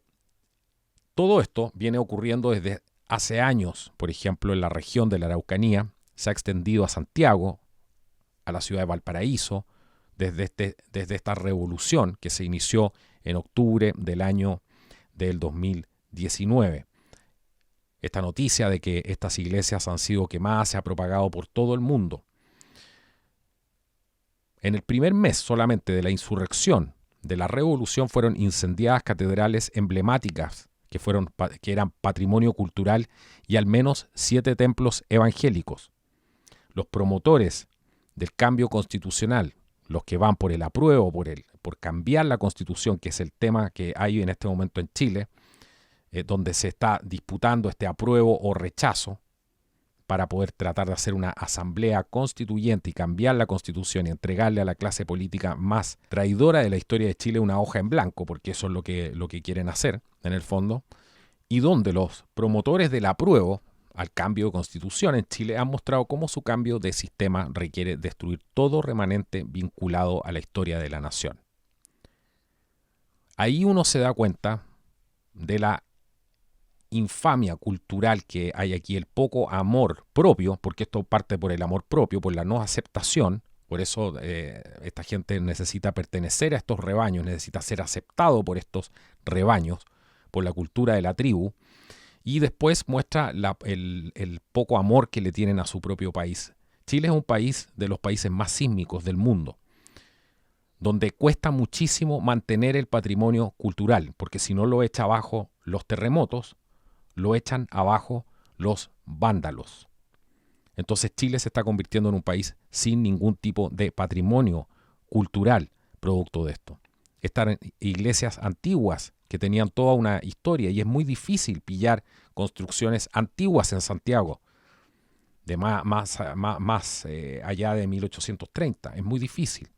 todo esto viene ocurriendo desde hace años. Por ejemplo, en la región de la Araucanía se ha extendido a Santiago, a la ciudad de Valparaíso, desde esta revolución que se inició en octubre del año del 2019. Esta noticia de que estas iglesias han sido quemadas se ha propagado por todo el mundo. En el primer mes solamente de la insurrección, de la revolución, fueron incendiadas catedrales emblemáticas que eran patrimonio cultural y al menos 7 templos evangélicos. Los promotores del cambio constitucional, los que van por el apruebo, por cambiar la Constitución, que es el tema que hay en este momento en Chile, donde se está disputando este apruebo o rechazo para poder tratar de hacer una asamblea constituyente y cambiar la Constitución y entregarle a la clase política más traidora de la historia de Chile una hoja en blanco, porque eso es lo que quieren hacer en el fondo, y donde los promotores del apruebo al cambio de Constitución en Chile han mostrado cómo su cambio de sistema requiere destruir todo remanente vinculado a la historia de la nación. Ahí uno se da cuenta de la infamia cultural que hay aquí, el poco amor propio, porque esto parte por el amor propio, por la no aceptación. Por eso esta gente necesita pertenecer a estos rebaños, necesita ser aceptado por estos rebaños, por la cultura de la tribu, y después muestra el poco amor que le tienen a su propio país. Chile es un país de los países más sísmicos del mundo, donde cuesta muchísimo mantener el patrimonio cultural, porque si no lo echa abajo los terremotos, lo echan abajo los vándalos. Entonces Chile se está convirtiendo en un país sin ningún tipo de patrimonio cultural producto de esto. Estas iglesias antiguas que tenían toda una historia, y es muy difícil pillar construcciones antiguas en Santiago, de más allá de 1830, es muy difícil.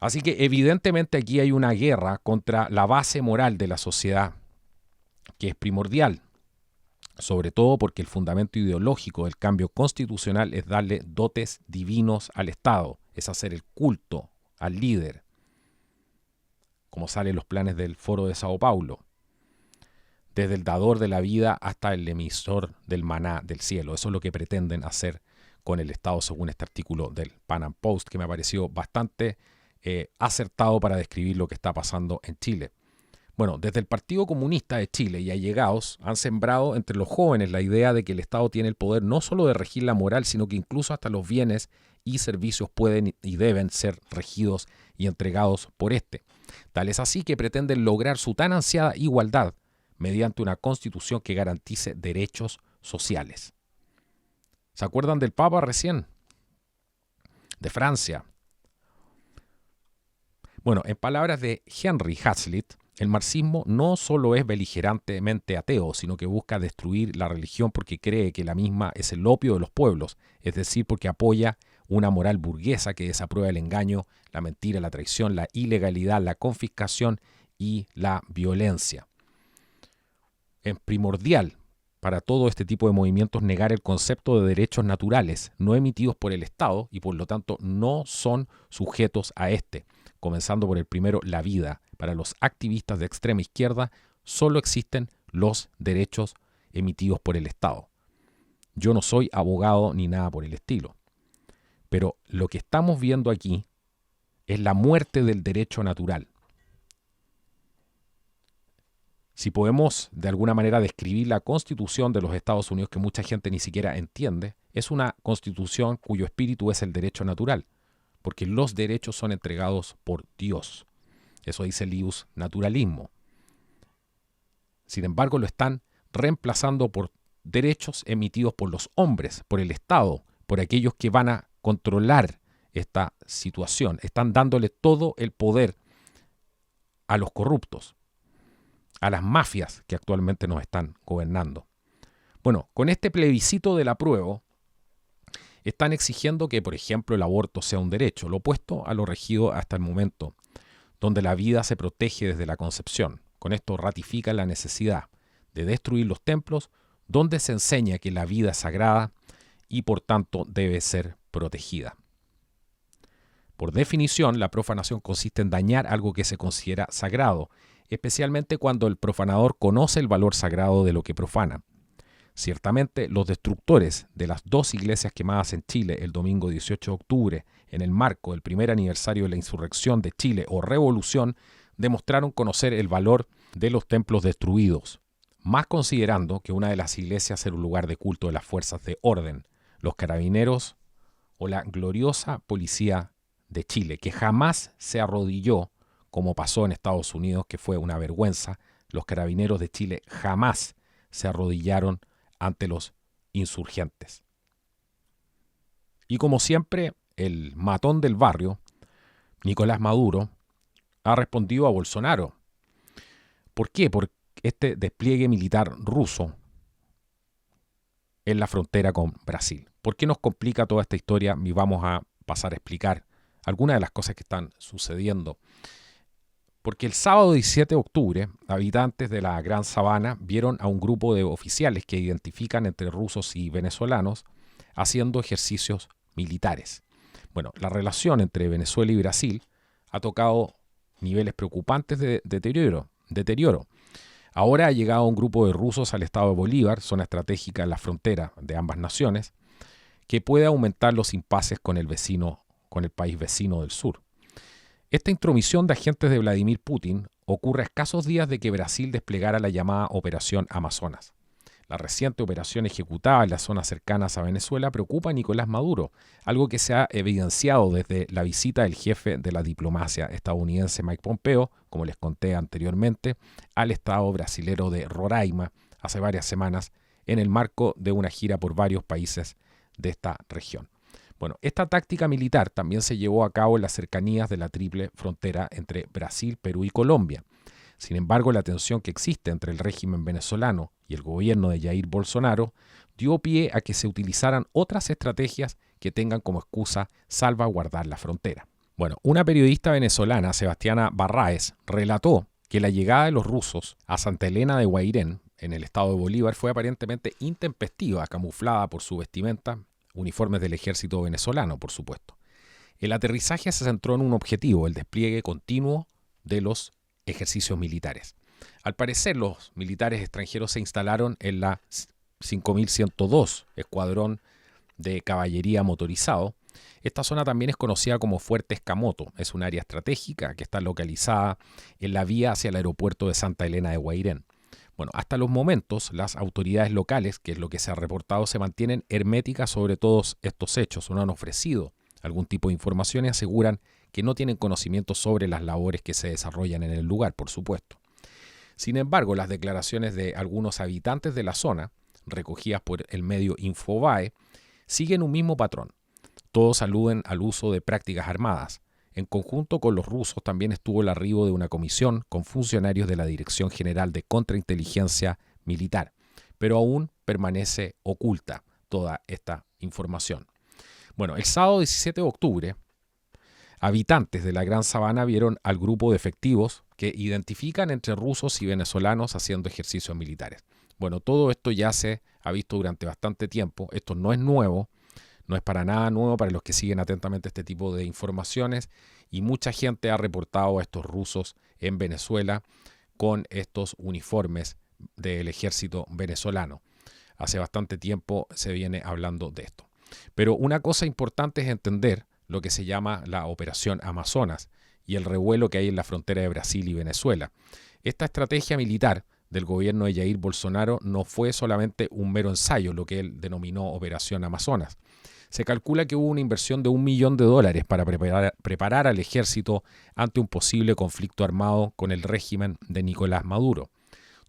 Así que evidentemente aquí hay una guerra contra la base moral de la sociedad, que es primordial, sobre todo porque el fundamento ideológico del cambio constitucional es darle dotes divinos al Estado, es hacer el culto al líder, como sale en los planes del Foro de Sao Paulo, desde el dador de la vida hasta el emisor del maná del cielo. Eso es lo que pretenden hacer con el Estado, según este artículo del Pan Post, que me ha parecido bastante acertado para describir lo que está pasando en Chile. Bueno, desde el Partido Comunista de Chile y allegados han sembrado entre los jóvenes la idea de que el Estado tiene el poder no solo de regir la moral, sino que incluso hasta los bienes y servicios pueden y deben ser regidos y entregados por este. Tal es así que pretenden lograr su tan ansiada igualdad mediante una constitución que garantice derechos sociales. ¿Se acuerdan del Papa recién? De Francia. Bueno, en palabras de Henry Hazlitt, el marxismo no solo es beligerantemente ateo, sino que busca destruir la religión porque cree que la misma es el opio de los pueblos, es decir, porque apoya una moral burguesa que desaprueba el engaño, la mentira, la traición, la ilegalidad, la confiscación y la violencia. Es primordial para todo este tipo de movimientos negar el concepto de derechos naturales, no emitidos por el Estado y por lo tanto no son sujetos a este. Comenzando por el primero, la vida. Para los activistas de extrema izquierda solo existen los derechos emitidos por el Estado. Yo no soy abogado ni nada por el estilo. Pero lo que estamos viendo aquí es la muerte del derecho natural. Si podemos de alguna manera describir la Constitución de los Estados Unidos, que mucha gente ni siquiera entiende, es una Constitución cuyo espíritu es el derecho natural, porque los derechos son entregados por Dios. Eso dice el ius naturalismo. Sin embargo, lo están reemplazando por derechos emitidos por los hombres, por el Estado, por aquellos que van a controlar esta situación. Están dándole todo el poder a los corruptos, a las mafias que actualmente nos están gobernando. Bueno, con este plebiscito del apruebo, están exigiendo que, por ejemplo, el aborto sea un derecho, lo opuesto a lo regido hasta el momento, donde la vida se protege desde la concepción. Con esto ratifica la necesidad de destruir los templos donde se enseña que la vida es sagrada y por tanto debe ser protegida. Por definición, la profanación consiste en dañar algo que se considera sagrado, especialmente cuando el profanador conoce el valor sagrado de lo que profana. Ciertamente, los destructores de las dos iglesias quemadas en Chile el domingo 18 de octubre, en el marco del primer aniversario de la insurrección de Chile o revolución, demostraron conocer el valor de los templos destruidos, más considerando que una de las iglesias era un lugar de culto de las fuerzas de orden, los carabineros o la gloriosa policía de Chile, que jamás se arrodilló, como pasó en Estados Unidos, que fue una vergüenza. Los carabineros de Chile jamás se arrodillaron ante los insurgentes. Y como siempre, el matón del barrio, Nicolás Maduro, ha respondido a Bolsonaro. ¿Por qué? Por este despliegue militar ruso en la frontera con Brasil. ¿Por qué nos complica toda esta historia? Y vamos a pasar a explicar algunas de las cosas que están sucediendo. Porque el sábado 17 de octubre, habitantes de la Gran Sabana vieron a un grupo de oficiales que identifican entre rusos y venezolanos haciendo ejercicios militares. Bueno, la relación entre Venezuela y Brasil ha tocado niveles preocupantes de deterioro. Ahora ha llegado un grupo de rusos al estado de Bolívar, zona estratégica en la frontera de ambas naciones, que puede aumentar los impases con el país vecino del sur. Esta intromisión de agentes de Vladimir Putin ocurre a escasos días de que Brasil desplegara la llamada Operación Amazonas. La reciente operación ejecutada en las zonas cercanas a Venezuela preocupa a Nicolás Maduro, algo que se ha evidenciado desde la visita del jefe de la diplomacia estadounidense Mike Pompeo, como les conté anteriormente, al estado brasilero de Roraima hace varias semanas en el marco de una gira por varios países de esta región. Bueno, esta táctica militar también se llevó a cabo en las cercanías de la triple frontera entre Brasil, Perú y Colombia. Sin embargo, la tensión que existe entre el régimen venezolano y el gobierno de Jair Bolsonaro dio pie a que se utilizaran otras estrategias que tengan como excusa salvaguardar la frontera. Bueno, una periodista venezolana, Sebastiana Barraez, relató que la llegada de los rusos a Santa Elena de Guairén, en el estado de Bolívar, fue aparentemente intempestiva, camuflada por su vestimenta, uniformes del ejército venezolano, por supuesto. El aterrizaje se centró en un objetivo, el despliegue continuo de los ejercicios militares. Al parecer, los militares extranjeros se instalaron en la 5102, escuadrón de caballería motorizado. Esta zona también es conocida como Fuerte Escamoto. Es un área estratégica que está localizada en la vía hacia el aeropuerto de Santa Elena de Guairén. Bueno, hasta los momentos, las autoridades locales, que es lo que se ha reportado, se mantienen herméticas sobre todos estos hechos. No han ofrecido algún tipo de información y aseguran que no tienen conocimiento sobre las labores que se desarrollan en el lugar, por supuesto. Sin embargo, las declaraciones de algunos habitantes de la zona, recogidas por el medio Infobae, siguen un mismo patrón. Todos aluden al uso de prácticas armadas. En conjunto con los rusos también estuvo el arribo de una comisión con funcionarios de la Dirección General de Contrainteligencia Militar, pero aún permanece oculta toda esta información. Bueno, el sábado 17 de octubre, habitantes de la Gran Sabana vieron al grupo de efectivos que identifican entre rusos y venezolanos haciendo ejercicios militares. Bueno, todo esto ya se ha visto durante bastante tiempo. Esto no es nuevo, no es para nada nuevo para los que siguen atentamente este tipo de informaciones, y mucha gente ha reportado a estos rusos en Venezuela con estos uniformes del ejército venezolano. Hace bastante tiempo se viene hablando de esto. Pero una cosa importante es entender lo que se llama la Operación Amazonas y el revuelo que hay en la frontera de Brasil y Venezuela. Esta estrategia militar del gobierno de Jair Bolsonaro no fue solamente un mero ensayo, lo que él denominó Operación Amazonas. Se calcula que hubo una inversión de $1 millón para preparar al ejército ante un posible conflicto armado con el régimen de Nicolás Maduro.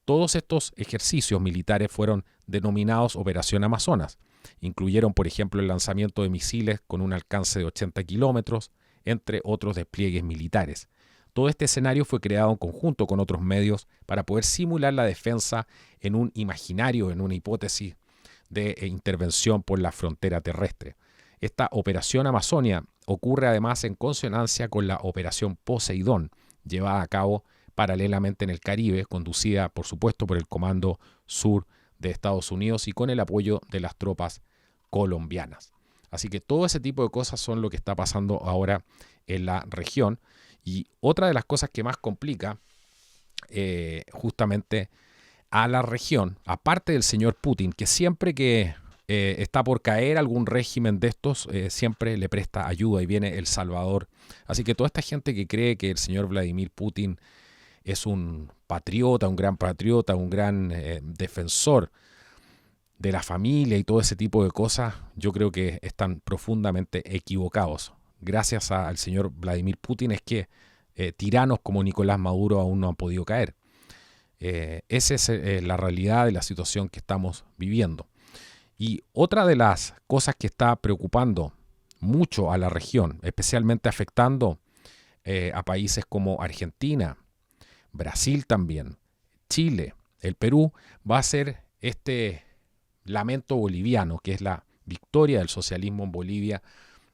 Todos estos ejercicios militares fueron denominados Operación Amazonas. Incluyeron, por ejemplo, el lanzamiento de misiles con un alcance de 80 kilómetros, entre otros despliegues militares. Todo este escenario fue creado en conjunto con otros medios para poder simular la defensa en un imaginario, en una hipótesis de intervención por la frontera terrestre. Esta Operación Amazonia ocurre además en consonancia con la Operación Poseidón, llevada a cabo paralelamente en el Caribe, conducida por supuesto por el Comando Sur de Estados Unidos y con el apoyo de las tropas colombianas. Así que todo ese tipo de cosas son lo que está pasando ahora en la región. Y otra de las cosas que más complica justamente a la región, aparte del señor Putin, que siempre que está por caer algún régimen de estos, siempre le presta ayuda y viene El Salvador. Así que toda esta gente que cree que el señor Vladimir Putin es un patriota, un gran defensor de la familia y todo ese tipo de cosas, yo creo que están profundamente equivocados. Gracias al señor Vladimir Putin es que tiranos como Nicolás Maduro aún no han podido caer. Esa es la realidad de la situación que estamos viviendo. Y otra de las cosas que está preocupando mucho a la región, especialmente afectando a países como Argentina, Brasil también, Chile, el Perú, va a ser este lamento boliviano, que es la victoria del socialismo en Bolivia,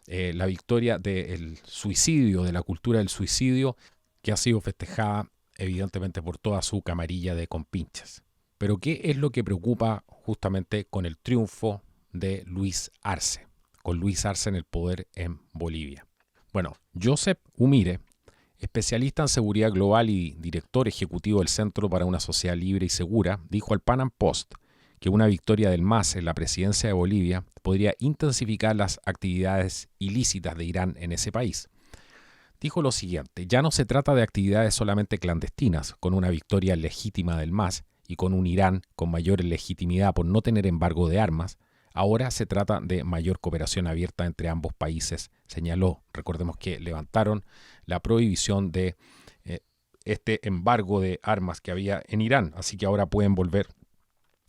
la victoria del suicidio, de la cultura del suicidio, que ha sido festejada evidentemente por toda su camarilla de compinches. Pero ¿qué es lo que preocupa justamente con el triunfo de Luis Arce, con Luis Arce en el poder en Bolivia? Bueno, Josep Umire, especialista en seguridad global y director ejecutivo del Centro para una Sociedad Libre y Segura, dijo al Pan Am Post que una victoria del MAS en la presidencia de Bolivia podría intensificar las actividades ilícitas de Irán en ese país. Dijo lo siguiente: ya no se trata de actividades solamente clandestinas, con una victoria legítima del MAS y con un Irán con mayor legitimidad por no tener embargo de armas. Ahora se trata de mayor cooperación abierta entre ambos países, señaló. Recordemos que levantaron la prohibición de este embargo de armas que había en Irán, así que ahora pueden volver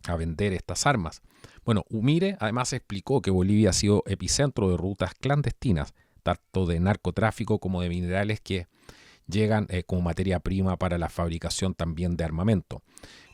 a vender estas armas. Bueno, Umire además explicó que Bolivia ha sido epicentro de rutas clandestinas, tanto de narcotráfico como de minerales que llegan como materia prima para la fabricación también de armamento.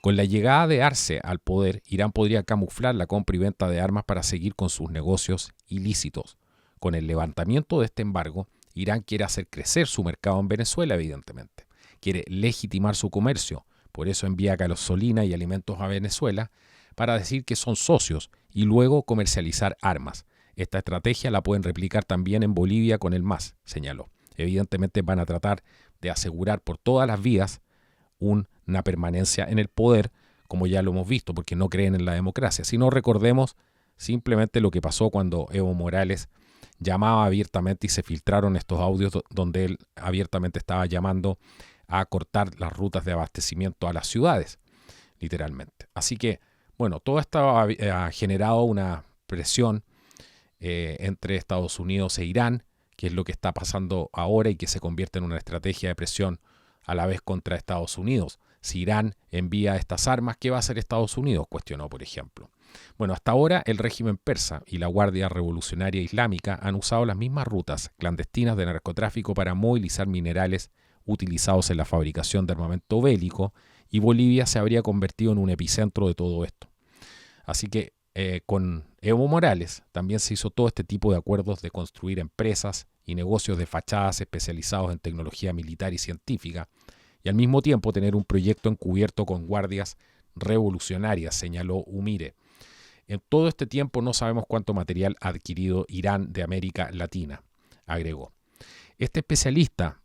Con la llegada de Arce al poder, Irán podría camuflar la compra y venta de armas para seguir con sus negocios ilícitos. Con el levantamiento de este embargo, Irán quiere hacer crecer su mercado en Venezuela, evidentemente. Quiere legitimar su comercio. Por eso envía gasolina y alimentos a Venezuela para decir que son socios y luego comercializar armas. Esta estrategia la pueden replicar también en Bolivia con el MAS, señaló. Evidentemente van a tratar de asegurar por todas las vías una permanencia en el poder, como ya lo hemos visto, porque no creen en la democracia. Si no, recordemos simplemente lo que pasó cuando Evo Morales llamaba abiertamente y se filtraron estos audios donde él abiertamente estaba llamando a cortar las rutas de abastecimiento a las ciudades, literalmente. Así que, bueno, todo esto ha generado una presión entre Estados Unidos e Irán, que es lo que está pasando ahora y que se convierte en una estrategia de presión a la vez contra Estados Unidos. Si Irán envía estas armas, ¿qué va a hacer Estados Unidos?, cuestionó, por ejemplo. Bueno, hasta ahora el régimen persa y la Guardia Revolucionaria Islámica han usado las mismas rutas clandestinas de narcotráfico para movilizar minerales utilizados en la fabricación de armamento bélico, y Bolivia se habría convertido en un epicentro de todo esto. Así que con Evo Morales también se hizo todo este tipo de acuerdos de construir empresas y negocios de fachadas especializados en tecnología militar y científica, y al mismo tiempo tener un proyecto encubierto con guardias revolucionarias, señaló Umire. En todo este tiempo no sabemos cuánto material ha adquirido Irán de América Latina, agregó. Este especialista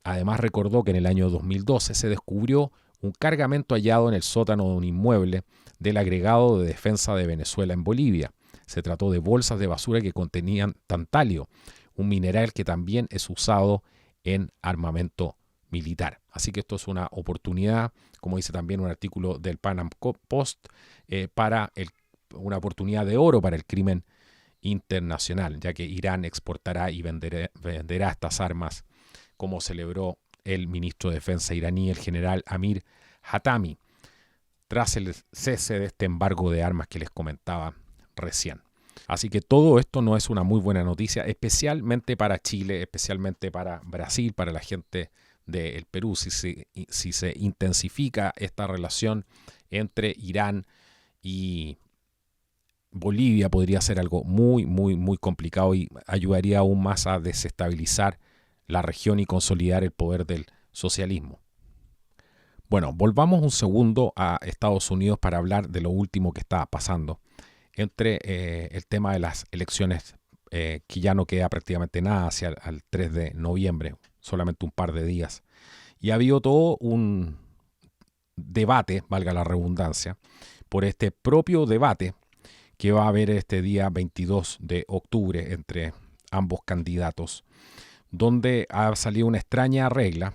además recordó que en el año 2012 se descubrió un cargamento hallado en el sótano de un inmueble del agregado de defensa de Venezuela en Bolivia. Se trató de bolsas de basura que contenían tantalio, un mineral que también es usado en armamento militar. Así que esto es una oportunidad, como dice también un artículo del Panam Post, una oportunidad de oro para el crimen internacional, ya que Irán exportará y venderá estas armas, como celebró el ministro de Defensa iraní, el general Amir Hatami, tras el cese de este embargo de armas que les comentaba recién. Así que todo esto no es una muy buena noticia, especialmente para Chile, especialmente para Brasil, para la gente del Perú. Si se intensifica esta relación entre Irán y Bolivia, podría ser algo muy, muy, muy complicado y ayudaría aún más a desestabilizar la región y consolidar el poder del socialismo. Bueno, volvamos un segundo a Estados Unidos para hablar de lo último que está pasando entre el tema de las elecciones, que ya no queda prácticamente nada hacia el 3 de noviembre, solamente un par de días. Y ha habido todo un debate, valga la redundancia, por este propio debate que va a haber este día 22 de octubre entre ambos candidatos, donde ha salido una extraña regla,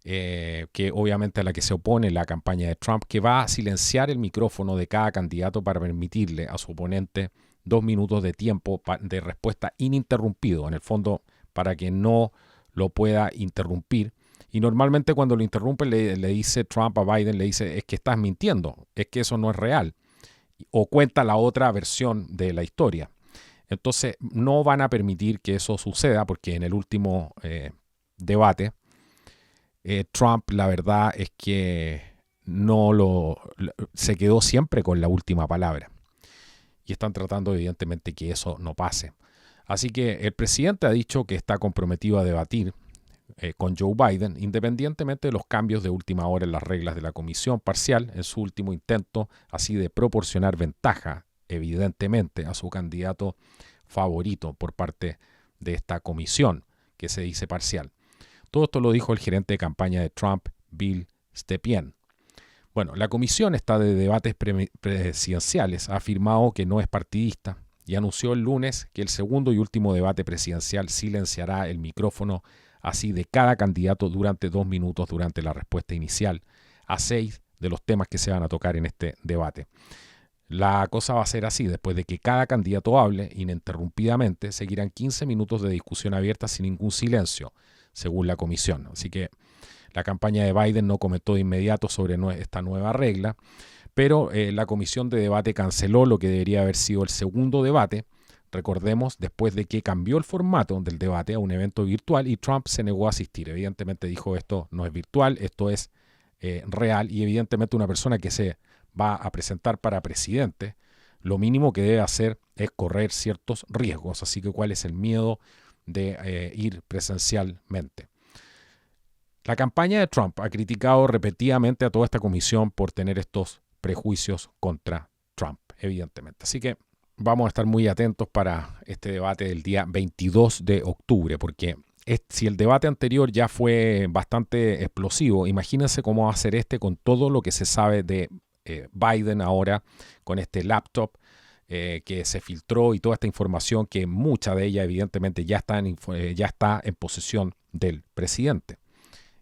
que obviamente a la que se opone la campaña de Trump, que va a silenciar el micrófono de cada candidato para permitirle a su oponente 2 minutos de tiempo de respuesta ininterrumpido, en el fondo para que no lo pueda interrumpir. Y normalmente cuando lo interrumpe le dice Trump a Biden, le dice, es que estás mintiendo, es que eso no es real, o cuenta la otra versión de la historia. Entonces no van a permitir que eso suceda, porque en el último debate Trump, la verdad es que se quedó siempre con la última palabra, y están tratando evidentemente que eso no pase. Así que el presidente ha dicho que está comprometido a debatir con Joe Biden, independientemente de los cambios de última hora en las reglas de la comisión parcial, en su último intento así de proporcionar ventaja evidentemente a su candidato favorito por parte de esta comisión que se dice parcial. Todo esto lo dijo el gerente de campaña de Trump, Bill Stepien. Bueno, la comisión está de debates presidenciales, ha afirmado que no es partidista y anunció el lunes que el segundo y último debate presidencial silenciará el micrófono así de cada candidato durante 2 minutos durante la respuesta inicial a 6 de los temas que se van a tocar en este debate. La cosa va a ser así: después de que cada candidato hable ininterrumpidamente, seguirán 15 minutos de discusión abierta sin ningún silencio, según la comisión. Así que la campaña de Biden no comentó de inmediato sobre esta nueva regla, pero la comisión de debate canceló lo que debería haber sido el segundo debate, recordemos, después de que cambió el formato del debate a un evento virtual y Trump se negó a asistir. Evidentemente dijo, esto no es virtual, esto es real, y evidentemente una persona que se va a presentar para presidente, lo mínimo que debe hacer es correr ciertos riesgos. Así que ¿cuál es el miedo de ir presencialmente? La campaña de Trump ha criticado repetidamente a toda esta comisión por tener estos prejuicios contra Trump, evidentemente. Así que vamos a estar muy atentos para este debate del día 22 de octubre, porque si el debate anterior ya fue bastante explosivo, imagínense cómo va a ser este con todo lo que se sabe de Biden ahora, con este laptop que se filtró y toda esta información, que mucha de ella evidentemente ya está en posesión del presidente.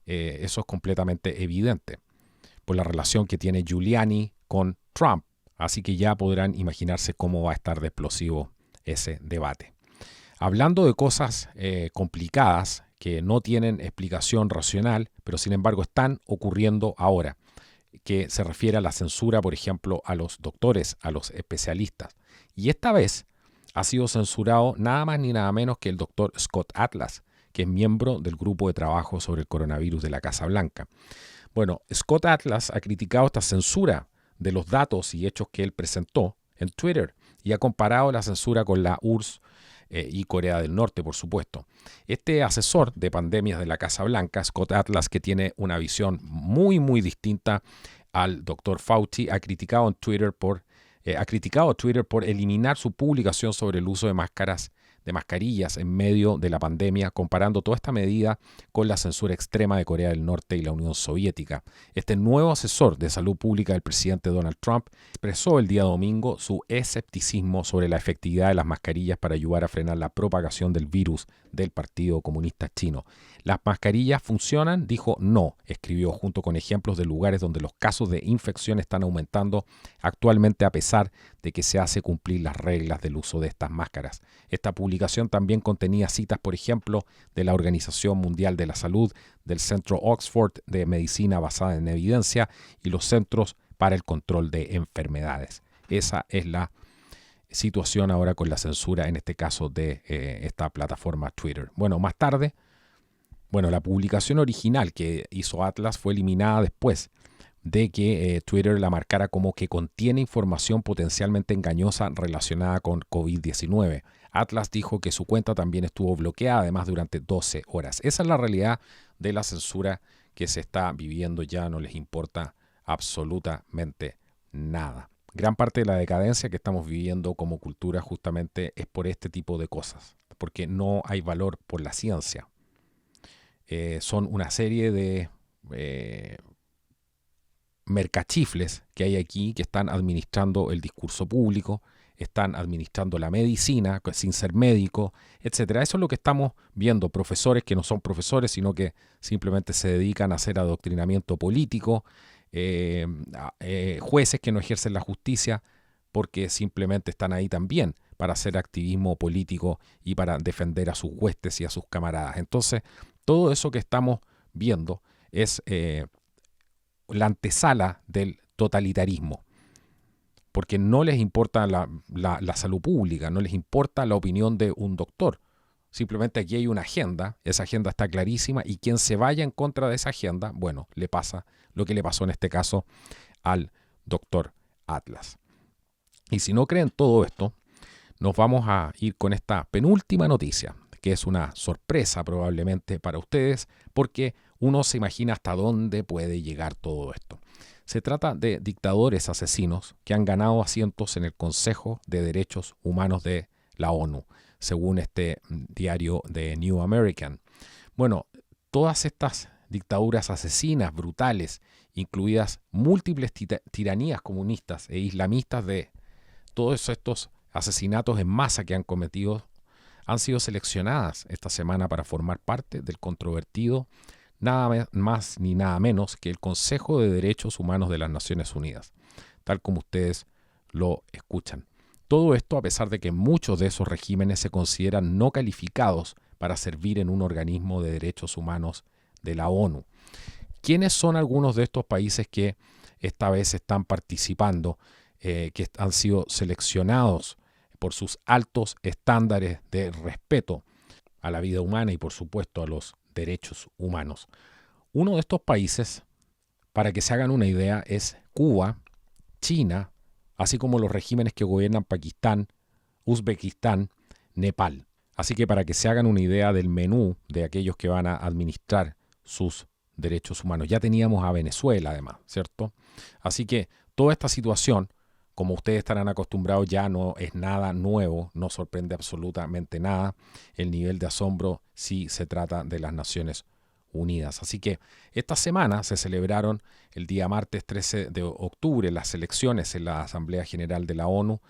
Eso es completamente evidente por la relación que tiene Giuliani con Trump. Así que ya podrán imaginarse cómo va a estar de explosivo ese debate. Hablando de cosas complicadas que no tienen explicación racional, pero sin embargo están ocurriendo ahora. que se refiere a la censura, por ejemplo, a los doctores, a los especialistas. Y esta vez ha sido censurado nada más ni nada menos que el doctor Scott Atlas, que es miembro del grupo de trabajo sobre el coronavirus de la Casa Blanca. Bueno, Scott Atlas ha criticado esta censura de los datos y hechos que él presentó en Twitter y ha comparado la censura con la URSS y Corea del Norte, por supuesto. Este asesor de pandemias de la Casa Blanca, Scott Atlas, que tiene una visión muy, muy distinta al doctor Fauci, ha criticado a Twitter por eliminar su publicación sobre el uso de mascarillas en medio de la pandemia, comparando toda esta medida con la censura extrema de Corea del Norte y la Unión Soviética. Este nuevo asesor de salud pública del presidente Donald Trump expresó el día domingo su escepticismo sobre la efectividad de las mascarillas para ayudar a frenar la propagación del virus del Partido Comunista Chino. ¿Las mascarillas funcionan? Dijo no, escribió junto con ejemplos de lugares donde los casos de infección están aumentando actualmente a pesar de que se hace cumplir las reglas del uso de estas máscaras. Esta publicación también contenía citas, por ejemplo, de la Organización Mundial de la Salud, del Centro Oxford de Medicina Basada en Evidencia y los Centros para el Control de Enfermedades. Esa es la situación ahora con la censura, en este caso de esta plataforma Twitter. Bueno, más tarde, la publicación original que hizo Atlas fue eliminada después de que Twitter la marcara como que contiene información potencialmente engañosa relacionada con COVID-19. Atlas dijo que su cuenta también estuvo bloqueada, además, durante 12 horas. Esa es la realidad de la censura que se está viviendo. Ya no les importa absolutamente nada. Gran parte de la decadencia que estamos viviendo como cultura justamente es por este tipo de cosas, porque no hay valor por la ciencia. Son una serie de mercachifles que hay aquí que están administrando el discurso público, están administrando la medicina sin ser médico, etcétera. Eso es lo que estamos viendo, profesores que no son profesores, sino que simplemente se dedican a hacer adoctrinamiento político, jueces que no ejercen la justicia porque simplemente están ahí también para hacer activismo político y para defender a sus huestes y a sus camaradas. Entonces, todo eso que estamos viendo es la antesala del totalitarismo, porque no les importa la salud pública, no les importa la opinión de un doctor. Simplemente aquí hay una agenda, esa agenda está clarísima y quien se vaya en contra de esa agenda, bueno, le pasa lo que le pasó en este caso al doctor Atlas. Y si no creen todo esto, nos vamos a ir con esta penúltima noticia, que es una sorpresa probablemente para ustedes, porque uno se imagina hasta dónde puede llegar todo esto. Se trata de dictadores asesinos que han ganado asientos en el Consejo de Derechos Humanos de la ONU, según este diario de New American. Bueno, todas estas dictaduras asesinas, brutales, incluidas múltiples tiranías comunistas e islamistas, de todos estos asesinatos en masa que han cometido, han sido seleccionadas esta semana para formar parte del controvertido nada más ni nada menos que el Consejo de Derechos Humanos de las Naciones Unidas, tal como ustedes lo escuchan. Todo esto a pesar de que muchos de esos regímenes se consideran no calificados para servir en un organismo de derechos humanos de la ONU. ¿Quiénes son algunos de estos países que esta vez están participando, que han sido seleccionados por sus altos estándares de respeto a la vida humana y por supuesto a los derechos humanos? Uno de estos países, para que se hagan una idea, es Cuba, China, así como los regímenes que gobiernan Pakistán, Uzbekistán, Nepal. Así que para que se hagan una idea del menú de aquellos que van a administrar sus derechos humanos. Ya teníamos a Venezuela además, ¿cierto? Así que toda esta situación, como ustedes estarán acostumbrados, ya no es nada nuevo, no sorprende absolutamente nada. El nivel de asombro sí se trata de las Naciones Unidas. Así que esta semana se celebraron el día martes 13 de octubre las elecciones en la Asamblea General de la ONU,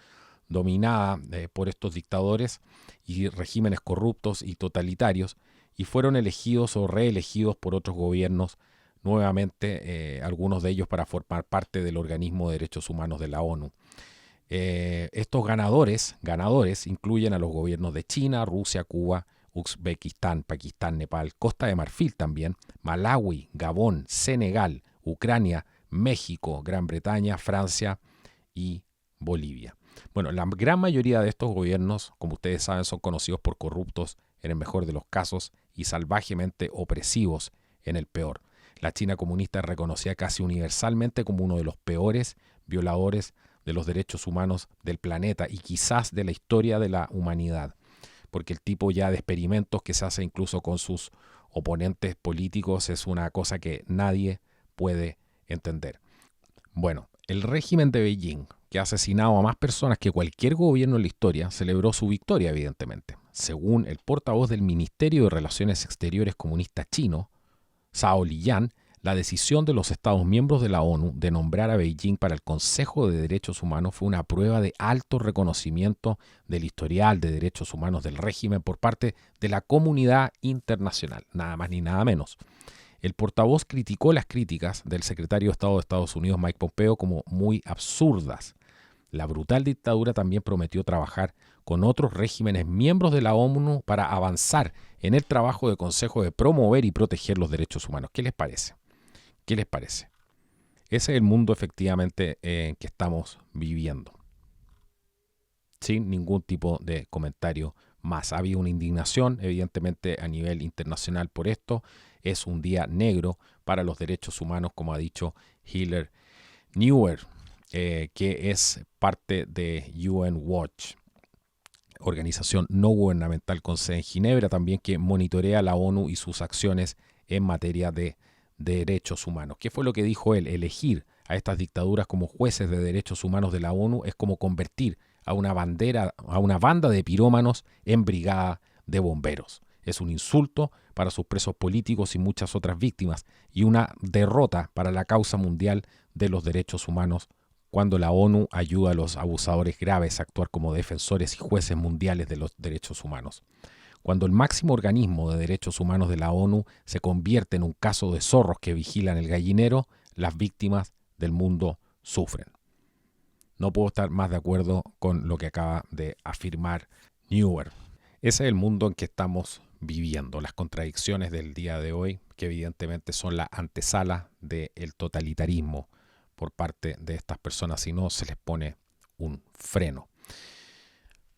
dominada por estos dictadores y regímenes corruptos y totalitarios, y fueron elegidos o reelegidos por otros gobiernos nuevamente, algunos de ellos para formar parte del organismo de derechos humanos de la ONU. Estos ganadores incluyen a los gobiernos de China, Rusia, Cuba, Uzbekistán, Pakistán, Nepal, Costa de Marfil también, Malawi, Gabón, Senegal, Ucrania, México, Gran Bretaña, Francia y Bolivia. Bueno, la gran mayoría de estos gobiernos, como ustedes saben, son conocidos por corruptos en el mejor de los casos y salvajemente opresivos en el peor. La China comunista es reconocida casi universalmente como uno de los peores violadores de los derechos humanos del planeta y quizás de la historia de la humanidad, porque el tipo ya de experimentos que se hace incluso con sus oponentes políticos es una cosa que nadie puede entender. Bueno, el régimen de Beijing, que ha asesinado a más personas que cualquier gobierno en la historia, celebró su victoria, evidentemente. Según el portavoz del Ministerio de Relaciones Exteriores comunista chino, Zhao Liyan, la decisión de los Estados miembros de la ONU de nombrar a Beijing para el Consejo de Derechos Humanos fue una prueba de alto reconocimiento del historial de derechos humanos del régimen por parte de la comunidad internacional, nada más ni nada menos. El portavoz criticó las críticas del secretario de Estado de Estados Unidos, Mike Pompeo, como muy absurdas. La brutal dictadura también prometió trabajar con otros regímenes miembros de la ONU para avanzar en el trabajo de Consejo de promover y proteger los derechos humanos. ¿Qué les parece? ¿Qué les parece? Ese es el mundo efectivamente en que estamos viviendo. Sin ningún tipo de comentario más. Ha habido una indignación, evidentemente, a nivel internacional por esto. Es un día negro para los derechos humanos, como ha dicho Hiller Neuer, que es parte de UN Watch, organización no gubernamental con sede en Ginebra, también que monitorea la ONU y sus acciones en materia de derechos humanos. ¿Qué fue lo que dijo él? Elegir a estas dictaduras como jueces de derechos humanos de la ONU es como convertir a una banda de pirómanos en brigada de bomberos. Es un insulto para sus presos políticos y muchas otras víctimas y una derrota para la causa mundial de los derechos humanos cuando la ONU ayuda a los abusadores graves a actuar como defensores y jueces mundiales de los derechos humanos. Cuando el máximo organismo de derechos humanos de la ONU se convierte en un caso de zorros que vigilan el gallinero, las víctimas del mundo sufren. No puedo estar más de acuerdo con lo que acaba de afirmar Neuer. Ese es el mundo en que estamos viviendo, las contradicciones del día de hoy, que evidentemente son la antesala del totalitarismo por parte de estas personas, si no se les pone un freno.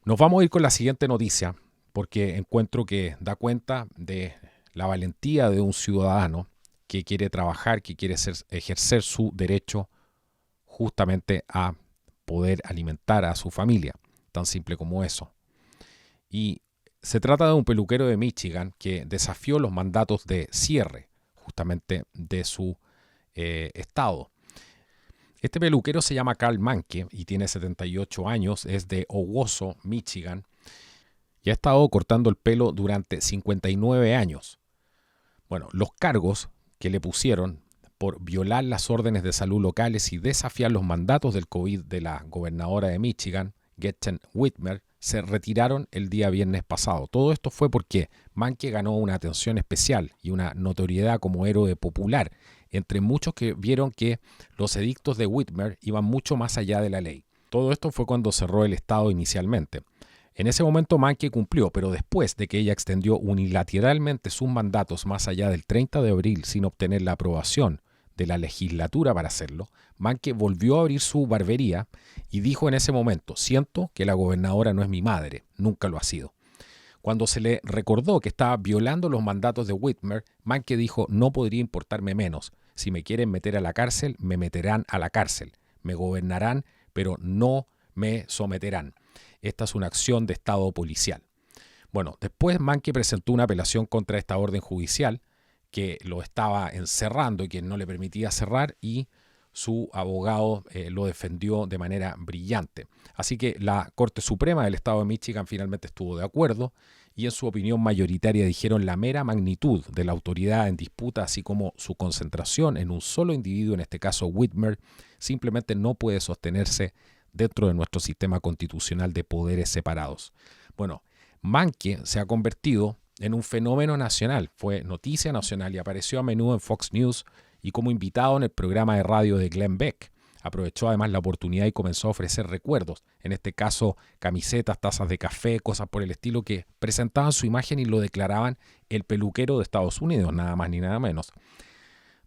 Nos vamos a ir con la siguiente noticia, porque encuentro que da cuenta de la valentía de un ciudadano que quiere trabajar, que quiere ejercer su derecho justamente a poder alimentar a su familia, tan simple como eso. Y se trata de un peluquero de Michigan que desafió los mandatos de cierre justamente de su estado. Este peluquero se llama Karl Manke y tiene 78 años, es de Owosso, Michigan, y ha estado cortando el pelo durante 59 años. Bueno, los cargos que le pusieron por violar las órdenes de salud locales y desafiar los mandatos del COVID de la gobernadora de Michigan, Gretchen Whitmer, se retiraron el día viernes pasado. Todo esto fue porque Manke ganó una atención especial y una notoriedad como héroe popular, entre muchos que vieron que los edictos de Whitmer iban mucho más allá de la ley. Todo esto fue cuando cerró el estado inicialmente. En ese momento Manke cumplió, pero después de que ella extendió unilateralmente sus mandatos más allá del 30 de abril sin obtener la aprobación de la legislatura para hacerlo, Manke volvió a abrir su barbería y dijo en ese momento: siento que la gobernadora no es mi madre, nunca lo ha sido. Cuando se le recordó que estaba violando los mandatos de Whitmer, Manke dijo: no podría importarme menos. Si me quieren meter a la cárcel, me meterán a la cárcel. Me gobernarán, pero no me someterán. Esta es una acción de estado policial. Bueno, después Manke presentó una apelación contra esta orden judicial que lo estaba encerrando y que no le permitía cerrar, y su abogado lo defendió de manera brillante. Así que la Corte Suprema del Estado de Michigan finalmente estuvo de acuerdo y en su opinión mayoritaria dijeron la mera magnitud de la autoridad en disputa, así como su concentración en un solo individuo, en este caso Whitmer, simplemente no puede sostenerse dentro de nuestro sistema constitucional de poderes separados. Bueno, Manke se ha convertido en un fenómeno nacional, fue noticia nacional y apareció a menudo en Fox News y como invitado en el programa de radio de Glenn Beck. Aprovechó además la oportunidad y comenzó a ofrecer recuerdos, en este caso camisetas, tazas de café, cosas por el estilo que presentaban su imagen y lo declaraban el peluquero de Estados Unidos, nada más ni nada menos.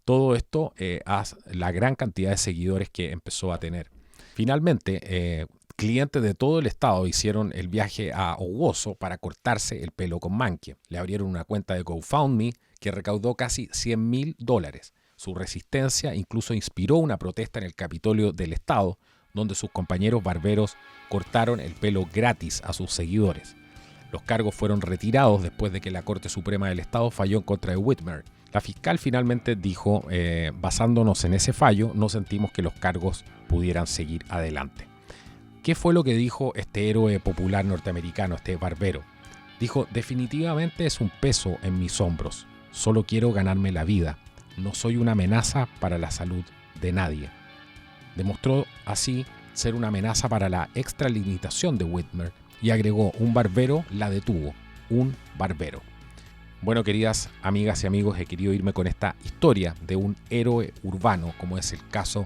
Todo esto a la gran cantidad de seguidores que empezó a tener. Finalmente, clientes de todo el estado hicieron el viaje a Owosso para cortarse el pelo con Mankiw. Le abrieron una cuenta de GoFundMe que recaudó casi $100,000. Su resistencia incluso inspiró una protesta en el Capitolio del estado, donde sus compañeros barberos cortaron el pelo gratis a sus seguidores. Los cargos fueron retirados después de que la Corte Suprema del Estado falló en contra de Whitmer. La fiscal finalmente dijo, basándonos en ese fallo, no sentimos que los cargos pudieran seguir adelante. ¿Qué fue lo que dijo este héroe popular norteamericano, este barbero? Dijo, definitivamente es un peso en mis hombros. Solo quiero ganarme la vida. No soy una amenaza para la salud de nadie. Demostró así ser una amenaza para la extralimitación de Whitmer y agregó, un barbero la detuvo. Un barbero. Bueno, queridas amigas y amigos, he querido irme con esta historia de un héroe urbano, como es el caso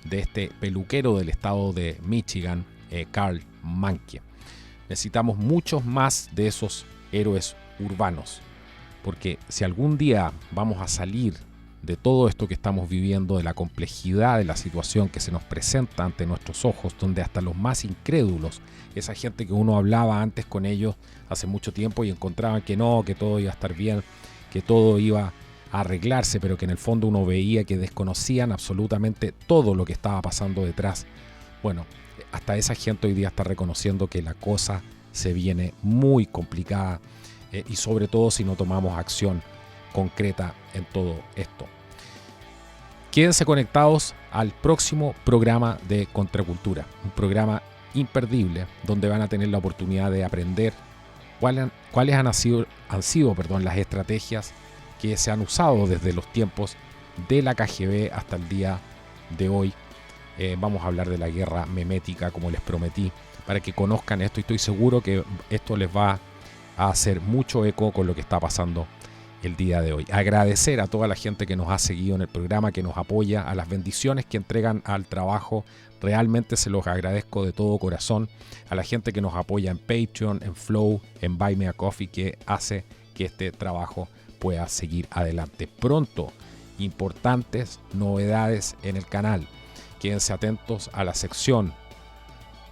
de este peluquero del estado de Michigan, Karl Mankiw. Necesitamos muchos más de esos héroes urbanos, porque si algún día vamos a salir de todo esto que estamos viviendo, de la complejidad de la situación que se nos presenta ante nuestros ojos, donde hasta los más incrédulos, esa gente que uno hablaba antes con ellos hace mucho tiempo y encontraban que no, que todo iba a estar bien, que todo iba a arreglarse, pero que en el fondo uno veía que desconocían absolutamente todo lo que estaba pasando detrás. Bueno, hasta esa gente hoy día está reconociendo que la cosa se viene muy complicada y sobre todo si no tomamos acción concreta en todo esto. Quédense conectados al próximo programa de Contracultura, un programa imperdible donde van a tener la oportunidad de aprender cuáles han sido las estrategias que se han usado desde los tiempos de la KGB hasta el día de hoy. Vamos a hablar de la guerra memética, como les prometí, para que conozcan esto, y estoy seguro que esto les va a hacer mucho eco con lo que está pasando el día de hoy. Agradecer a toda la gente que nos ha seguido en el programa, que nos apoya, a las bendiciones que entregan al trabajo. Realmente se los agradezco de todo corazón. A la gente que nos apoya en Patreon, en Flow, en Buy Me a Coffee, que hace que este trabajo pueda seguir adelante. Pronto, importantes novedades en el canal. Quédense atentos a la sección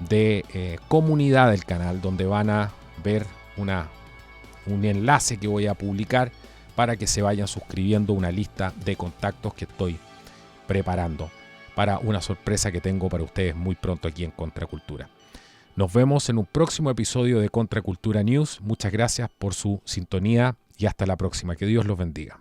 de comunidad del canal, donde van a ver un enlace que voy a publicar para que se vayan suscribiendo a una lista de contactos que estoy preparando para una sorpresa que tengo para ustedes muy pronto aquí en Contracultura. Nos vemos en un próximo episodio de Contracultura News. Muchas gracias por su sintonía y hasta la próxima. Que Dios los bendiga.